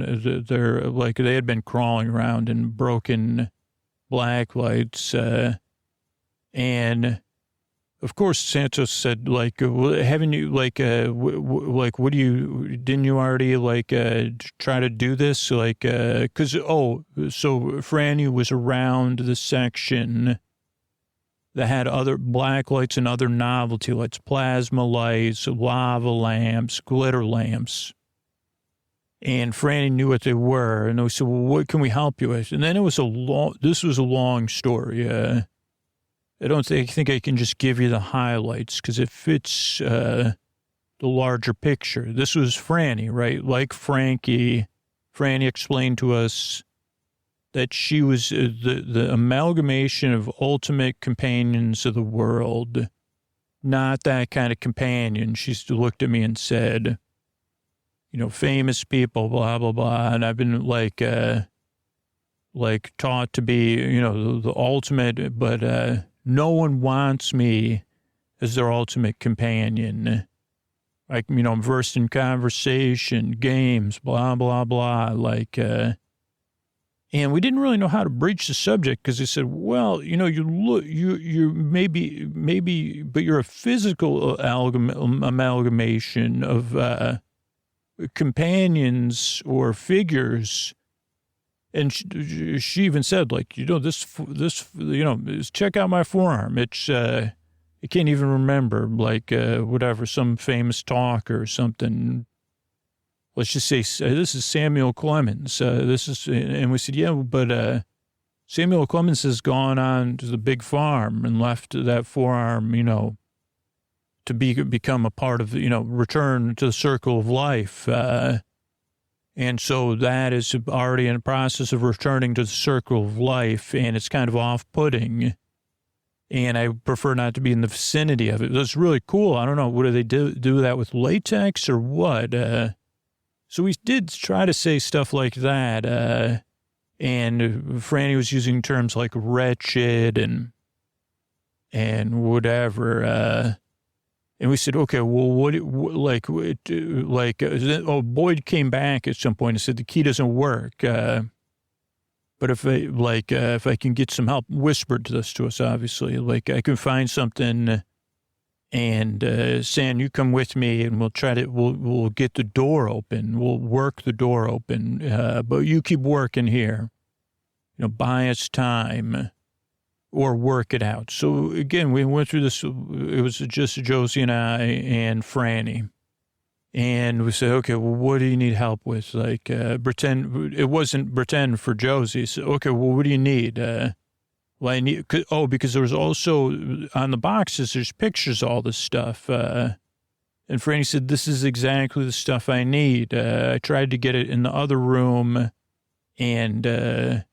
S2: they had been crawling around in broken black lights. And of course, Santos said, haven't you, what do you, didn't you already, try to do this? So Franny was around the section that had other black lights and other novelty lights, plasma lights, lava lamps, glitter lamps. And Franny knew what they were. And we said, well, what can we help you with? And then this was a long story. I don't think I can just give you the highlights because it fits the larger picture. This was Franny, right? Like Frankie, Franny explained to us that she was the amalgamation of ultimate companions of the world. Not that kind of companion. She looked at me and said, famous people, blah, blah, blah. And I've been taught to be, the ultimate, but no one wants me as their ultimate companion. I'm versed in conversation, games, blah, blah, blah. And we didn't really know how to breach the subject because they said, well, you maybe, but you're a physical amalgamation of companions or figures. And she even said, check out my forearm. It's, I can't even remember, whatever, some famous talk or something. Let's just say this is Samuel Clemens. And we said, yeah, but Samuel Clemens has gone on to the big farm and left that forearm, to become a part of, return to the circle of life. And so that is already in the process of returning to the circle of life, and it's kind of off-putting. And I prefer not to be in the vicinity of it. That's really cool. I don't know. What do they do that with latex or what? So we did try to say stuff like that. And Franny was using terms like wretched and whatever. And we said, okay, well, Boyd came back at some point and said the key doesn't work. But if I can get some help, whispered this to us, obviously, I can find something. And San, you come with me, and we'll get the door open. We'll work the door open, but you keep working here. Buy us time, or work it out. So again, we went through this. It was just Josie and I and Franny, and we said, okay, well, what do you need help with? Pretend it wasn't pretend for Josie. So okay, well, what do you need? Well, because there was also, on the boxes, there's pictures of all this stuff. And Franny said, this is exactly the stuff I need. I tried to get it in the other room, and I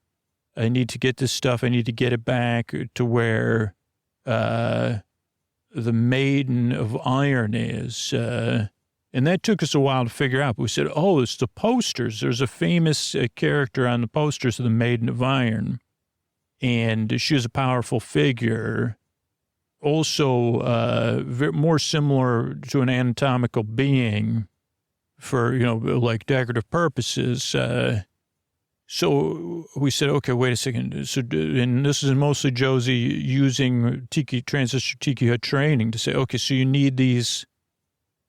S2: need to get this stuff. I need to get it back to where the Maiden of Iron is. And that took us a while to figure out. But we said, oh, it's the posters. There's a famous character on the posters of the Maiden of Iron. And she was a powerful figure, also more similar to an anatomical being for, decorative purposes. So we said, okay, wait a second. So, and this is mostly Josie using Transistor Tiki Hut training to say, okay, so you need these,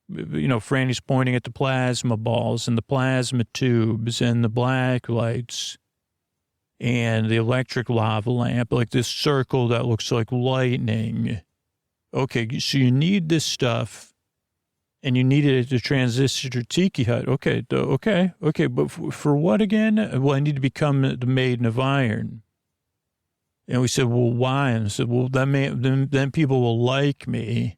S2: Franny's pointing at the plasma balls and the plasma tubes and the black lights and the electric lava lamp, like this circle that looks like lightning. Okay, so you need this stuff, and you need it at the Transistor Tiki Hut. Okay, but for what again? Well, I need to become the Maiden of Iron. And we said, well, why? And I said, well, then people will like me.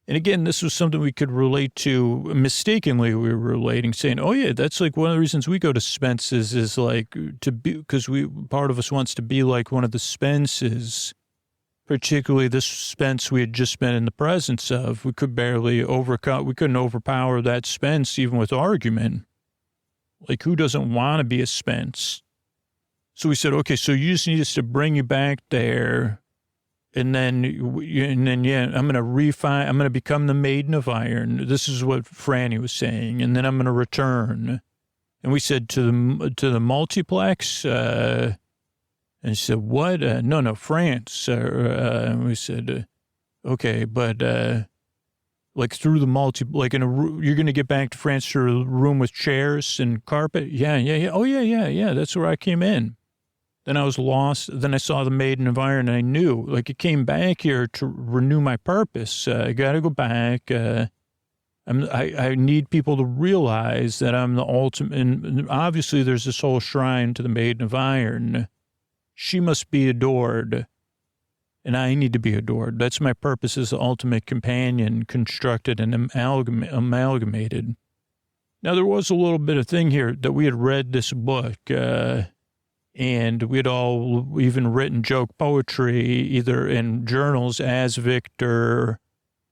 S2: And again, this was something we could relate to. Mistakenly, we were relating, saying, oh, yeah, that's like one of the reasons we go to Spence's is to be, because part of us wants to be like one of the Spences, particularly this Spence we had just been in the presence of. We couldn't overpower that Spence even with argument. Who doesn't want to be a Spence? So we said, okay, so you just need us to bring you back there. And then, I'm going to become the Maiden of Iron. This is what Franny was saying. And then I'm going to return. And we said to the multiplex, and she said, what? No, France. And we said, okay, but, through the you're going to get back to France to a room with chairs and carpet? Yeah. Oh, yeah. That's where I came in. Then I was lost. Then I saw the Maiden of Iron, and I knew, it came back here to renew my purpose. I got to go back. I need people to realize that I'm the ultimate. And obviously, there's this whole shrine to the Maiden of Iron. She must be adored, and I need to be adored. That's my purpose as the ultimate companion, constructed and amalgamated. Now, there was a little bit of thing here that we had read this book, and we'd all even written joke poetry, either in journals as Victor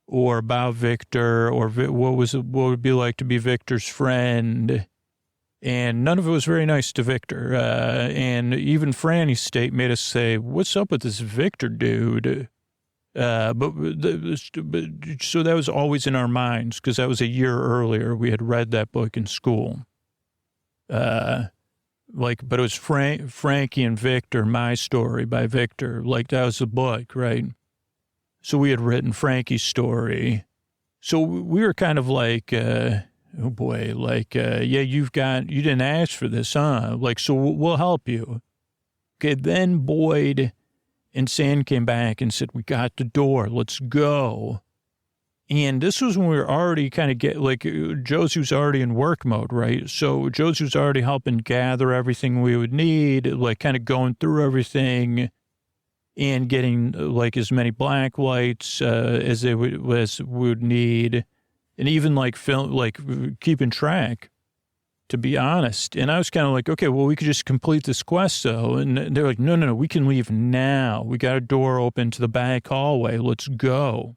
S2: or about Victor, or what would it be like to be Victor's friend. And none of it was very nice to Victor. And even Franny's state made us say, what's up with this Victor dude? So that was always in our minds, because that was a year earlier. We had read that book in school. But it was Frankie and Victor, My Story by Victor. Like, that was the book, right? So we had written Frankie's story. So we were kind of like, oh boy, like, yeah, you didn't ask for this, huh? Like, so we'll help you. Okay, then Boyd and San came back and said, we got the door, let's go. And this was when we were already kind of Josie was already in work mode, right? So Josie was already helping gather everything we would need, like kind of going through everything and getting like as many black lights as we would need. And even like keeping track, to be honest. And I was kind of like, okay, well, we could just complete this quest though. And they're like, no, we can leave now. We got a door open to the back hallway. Let's go.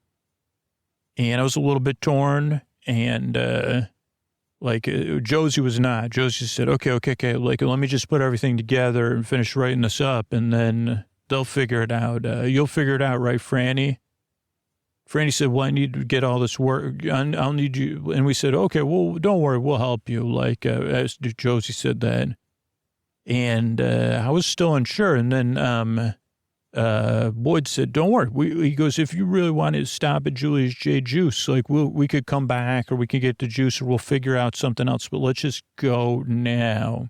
S2: And I was a little bit torn, and Josie was not. Josie said, okay, like, let me just put everything together and finish writing this up, and then they'll figure it out. You'll figure it out, right, Franny? Franny said, well, I need to get all this work. I'll need you. And we said, okay, well, don't worry, we'll help you. Like, as Josie said that. And I was still unsure. And then Boyd said, don't worry. He goes, if you really want to stop at Julius J. Juice, like, we could come back, or we could get the juice, or we'll figure out something else. But let's just go now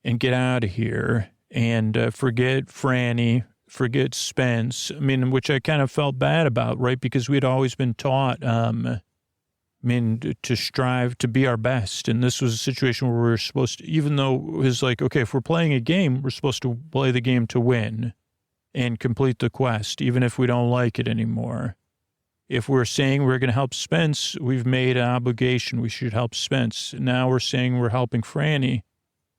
S2: and get out of here and forget Franny. Forget Spence, I mean, which I kind of felt bad about, right? Because we'd always been taught, to strive to be our best. And this was a situation where we were supposed to, even though it was like, okay, if we're playing a game, we're supposed to play the game to win and complete the quest, even if we don't like it anymore. If we're saying we're going to help Spence, we've made an obligation. We should help Spence. Now we're saying we're helping Franny.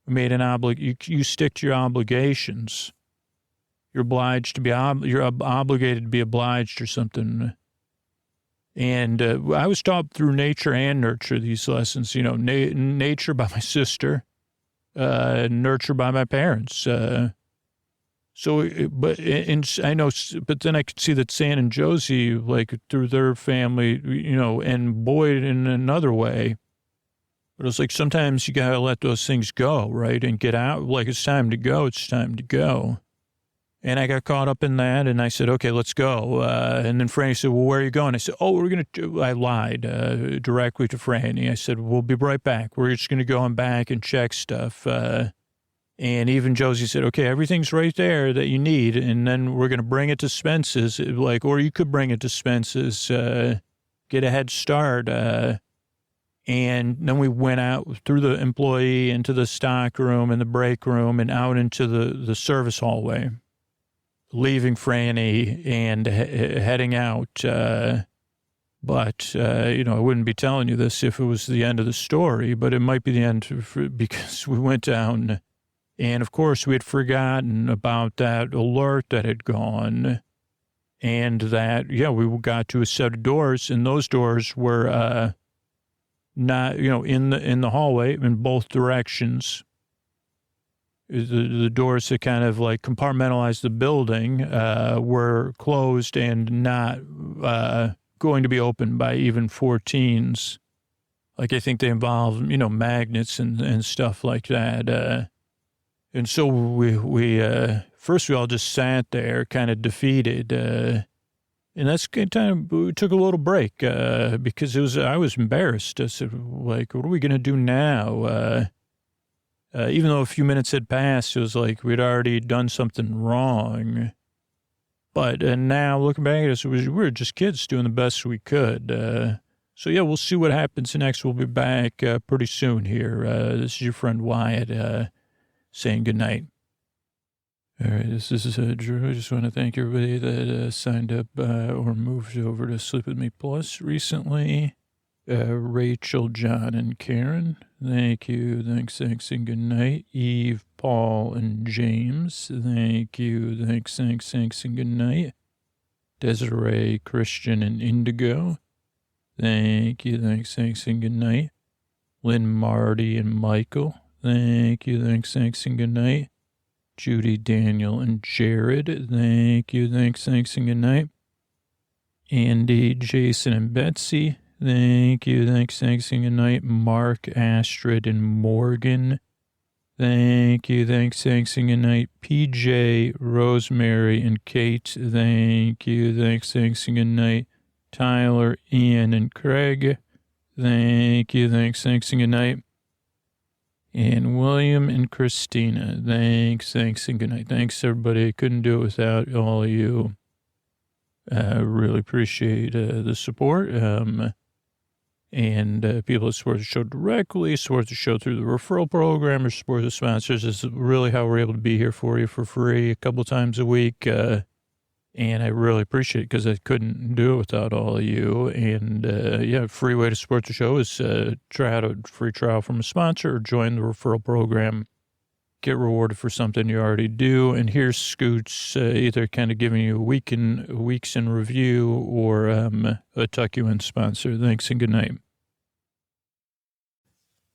S2: We made an you stick to your obligations. You're obliged to be, you're obligated to be obliged or something. And I was taught through nature and nurture these lessons, nature by my sister, nurture by my parents. I know, but then I could see that San and Josie, like through their family, and Boyd in another way. But it was like, sometimes you got to let those things go, right? And get out. Like, it's time to go. It's time to go. And I got caught up in that, and I said, okay, let's go. And then Franny said, well, where are you going? I said, I lied directly to Franny. I said, we'll be right back. We're just going to go on back and check stuff. And even Josie said, okay, everything's right there that you need. And then we're going to bring it to Spence's, or you could bring it to Spence's, get a head start. And then we went out through the employee into the stock room and the break room and out into the service hallway, leaving Franny and heading out. But I wouldn't be telling you this if it was the end of the story, but it might be the end because we went down, and of course we had forgotten about that alert that had gone, and that, we got to a set of doors, and those doors were not, in the hallway in both directions. The doors that kind of like compartmentalized the building were closed and not going to be opened by even 14s. Like, I think they involve, magnets and stuff like that. And so we first we all just sat there kind of defeated. And that's kind of, we took a little break because I was embarrassed. I said, like, what are we going to do now? Even though a few minutes had passed, it was like we'd already done something wrong. But now looking back at us, we were just kids doing the best we could. So yeah, we'll see what happens next. We'll be back pretty soon here. This is your friend Wyatt saying goodnight. All right, this is Drew. I just want to thank everybody that signed up or moved over to Sleep With Me Plus recently. Rachel, John, and Karen. Thank you. Thanks, and good night. Eve, Paul, and James. Thank you. Thanks, and good night. Desiree, Christian, and Indigo. Thank you. Thanks, and good night. Lynn, Marty, and Michael. Thank you. Thanks, and good night. Judy, Daniel, and Jared. Thank you. Thanks, and good night. Andy, Jason, and Betsy. Thank you. Thanks, and good night. Mark, Astrid, and Morgan. Thank you. Thanks, and good night. PJ, Rosemary, and Kate. Thank you. Thanks, and good night. Tyler, Ian, and Craig. Thank you. Thanks, and good night. And William and Christina. Thanks, and good night. Thanks, everybody. I couldn't do it without all of you. Really appreciate the support. And people that support the show directly, support the show through the referral program, or support the sponsors is really how we're able to be here for you for free a couple times a week. And I really appreciate it because I couldn't do it without all of you. And a free way to support the show is try out a free trial from a sponsor or join the referral program. Get rewarded for something you already do. And here's Scoots either kind of giving you weeks in review or a tuck you in sponsor. Thanks and good night.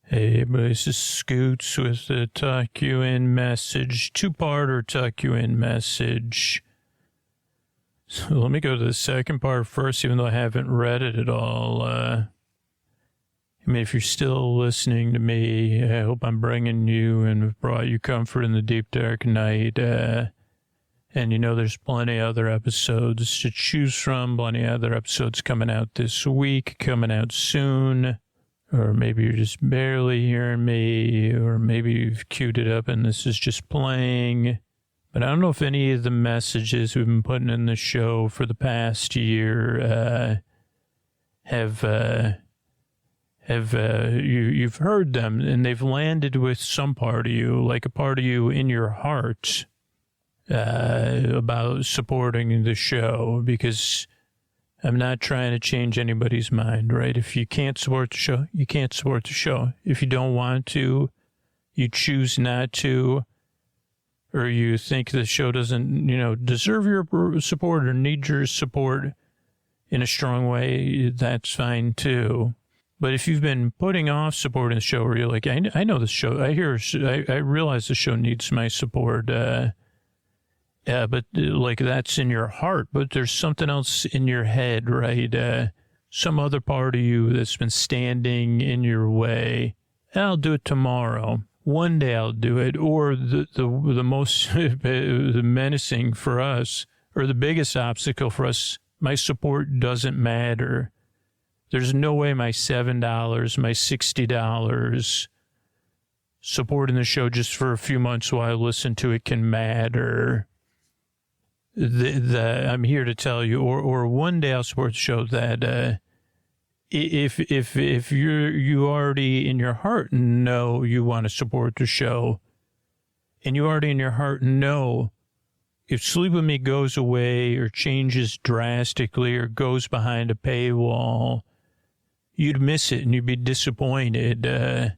S2: Hey, everybody, this is Scoots with the tuck you in message. Two-parter tuck you in message. So let me go to the second part first, even though I haven't read it at all. I mean, if you're still listening to me, I hope I'm bringing you and have brought you comfort in the deep, dark night. And, there's plenty of other episodes to choose from, plenty of other episodes coming out this week, coming out soon. Or maybe you're just barely hearing me, or maybe you've queued it up and this is just playing. But I don't know if any of the messages we've been putting in the show for the past year you've heard them and they've landed with some part of you, like a part of you in your heart, about supporting the show, because I'm not trying to change anybody's mind, right? If you can't support the show, you can't support the show. If you don't want to, you choose not to, or you think the show doesn't, deserve your support or need your support in a strong way, that's fine too. But if you've been putting off supporting the show, where you're like, I know this show, I realize the show needs my support, but like that's in your heart, but there's something else in your head, right? Some other part of you that's been standing in your way. I'll do it tomorrow. One day I'll do it. Or the most the menacing for us, or the biggest obstacle for us, my support doesn't matter. There's no way my $7, my $60 supporting the show just for a few months while I listen to it can matter. I'm here to tell you, or one day I'll support the show that if you already in your heart know you want to support the show, and you already in your heart know if Sleep With Me goes away or changes drastically or goes behind a paywall, you'd miss it and you'd be disappointed, and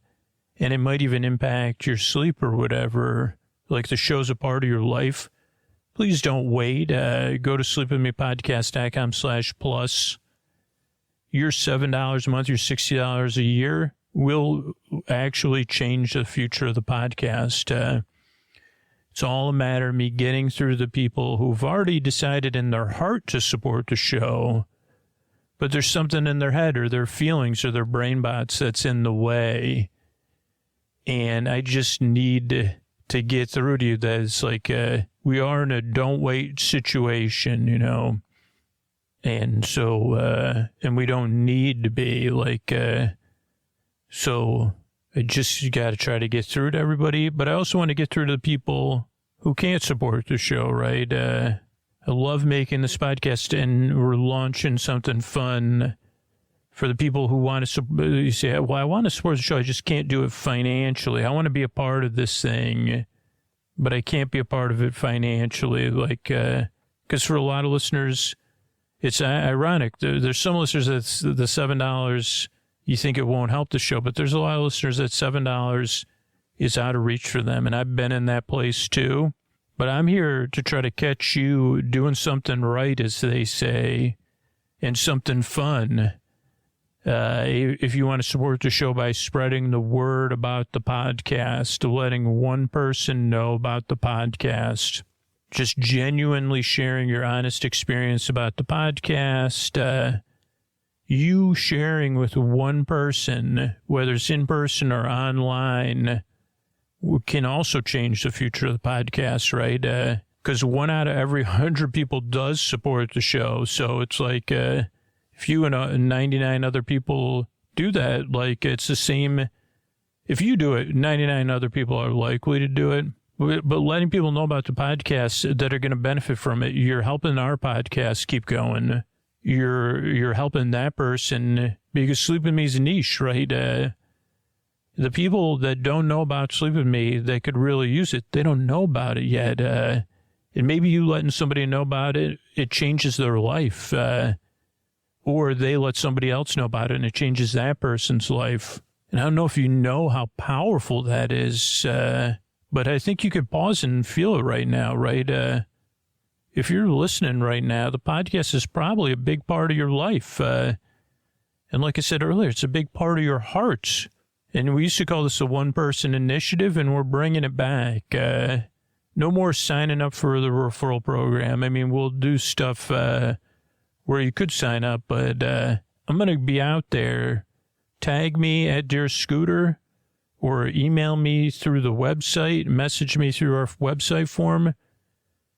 S2: it might even impact your sleep or whatever, like the show's a part of your life. Please don't wait. Go to sleepwithmepodcast.com/plus. Your $7 a month, your $60 a year will actually change the future of the podcast. It's all a matter of me getting through the people who've already decided in their heart to support the show, but there's something in their head or their feelings or their brain bots that's in the way. And I just need to get through to you that it's like, we are in a don't wait situation, and so, and we don't need to be like, so I just got to try to get through to everybody, but I also want to get through to the people who can't support the show, right? I love making this podcast, and we're launching something fun for the people who want to, you say, well, I want to support the show, I just can't do it financially. I want to be a part of this thing, but I can't be a part of it financially, like, because for a lot of listeners, it's ironic. There's some listeners that's the $7 you think it won't help the show, but there's a lot of listeners that $7 is out of reach for them, and I've been in that place too. But I'm here to try to catch you doing something right, as they say, and something fun. If you want to support the show by spreading the word about the podcast, letting one person know about the podcast, just genuinely sharing your honest experience about the podcast, you sharing with one person, whether it's in person or online, can also change the future of the podcast, right? Because 1 out of every 100 people does support the show. So it's like if you and 99 other people do that, like it's the same. If you do it, 99 other people are likely to do it. But letting people know about the podcasts that are going to benefit from it, you're helping our podcast keep going. You're helping that person, because Sleep With Me is a niche, right? The people that don't know about Sleep With Me that could really use it, they don't know about it yet. And maybe you letting somebody know about it, it changes their life. Or they let somebody else know about it and it changes that person's life. And I don't know if you know how powerful that is, but I think you could pause and feel it right now, right? If you're listening right now, the podcast is probably a big part of your life. And like I said earlier, it's a big part of your heart. And we used to call this a one-person initiative, and we're bringing it back. No more signing up for the referral program. I mean, we'll do stuff where you could sign up, but I'm going to be out there. Tag me at Dear Scooter, or email me through the website, message me through our website form.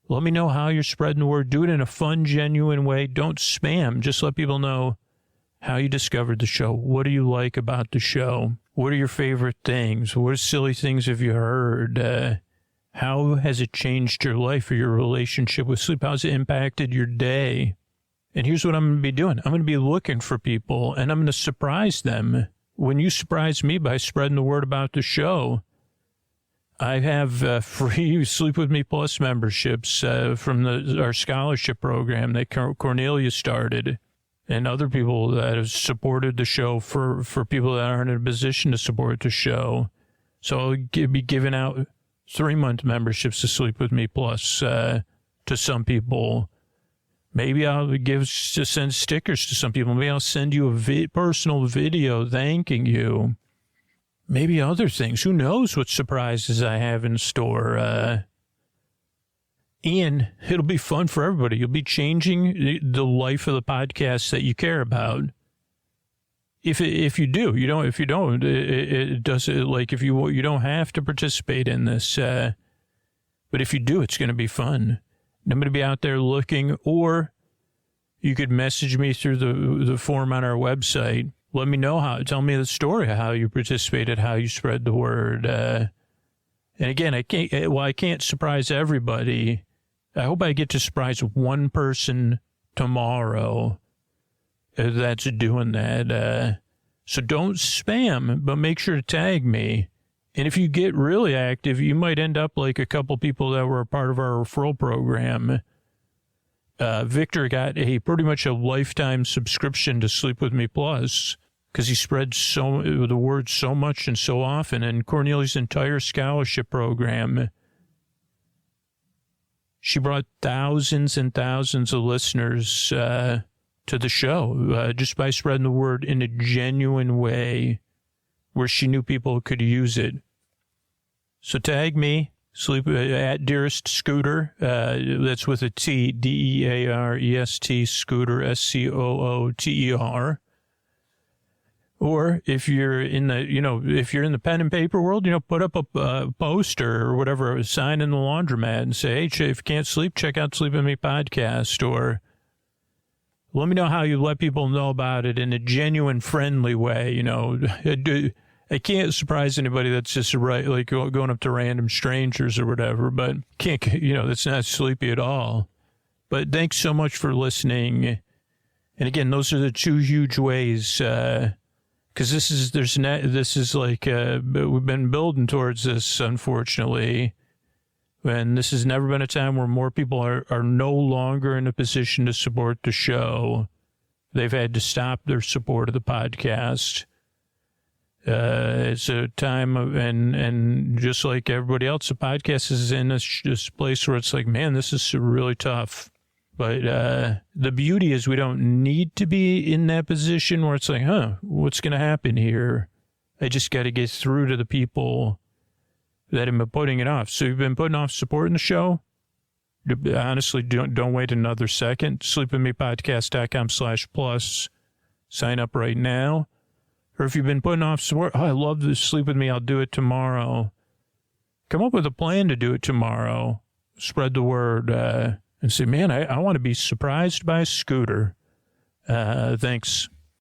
S2: Let me know how you're spreading the word. Do it in a fun, genuine way. Don't spam. Just let people know how you discovered the show. What do you like about the show? What are your favorite things? What silly things have you heard? How has it changed your life or your relationship with sleep? How's it impacted your day? And here's what I'm going to be doing. I'm going to be looking for people, and I'm going to surprise them. When you surprise me by spreading the word about the show, I have free Sleep With Me Plus memberships from our scholarship program that Cornelia started, and other people that have supported the show for people that aren't in a position to support the show. So I'll be giving out 3-month memberships to Sleep With Me Plus to some people. Maybe I'll send stickers to some people. Maybe I'll send you a personal video thanking you. Maybe other things. Who knows what surprises I have in store. And it'll be fun for everybody. You'll be changing the life of the podcast that you care about. If you do, if you don't, it does, like, if you don't have to participate in this. But if you do, it's going to be fun. I'm going to be out there looking, or you could message me through the form on our website. Let me know tell me the story of how you participated, how you spread the word. And again, I can't surprise everybody. I hope I get to surprise one person tomorrow that's doing that. So don't spam, but make sure to tag me. And if you get really active, you might end up like a couple people that were a part of our referral program. Victor got pretty much a lifetime subscription to Sleep With Me Plus because he spread the word so much and so often. And Cornelia's entire scholarship program, she brought thousands and thousands of listeners to the show just by spreading the word in a genuine way where she knew people could use it. So tag me, at Dearest Scooter. That's with a T, DEAREST, Scooter, SCOOTER. Or if you're in the pen and paper world, put up a poster or whatever, a sign in the laundromat and say, hey, if you can't sleep, check out Sleep With Me podcast. Or let me know how you let people know about it in a genuine, friendly way. I can't surprise anybody that's just like going up to random strangers or whatever, but that's not sleepy at all. But thanks so much for listening. And again, those are the two huge ways, because this is like, we've been building towards this, unfortunately. And this has never been a time where more people are no longer in a position to support the show. They've had to stop their support of the podcast. It's a time of, and just like everybody else, the podcast is in this place where it's like, man, this is really tough. But the beauty is we don't need to be in that position where it's like, what's going to happen here? I just got to get through to the people that have been putting it off. So you've been putting off supporting the show? Honestly, don't wait another second. sleepwithmepodcast.com/plus. Sign up right now. Or if you've been putting off support, I love this Sleep With Me, I'll do it tomorrow. Come up with a plan to do it tomorrow. Spread the word and say, man, I want to be surprised by a scooter. Thanks.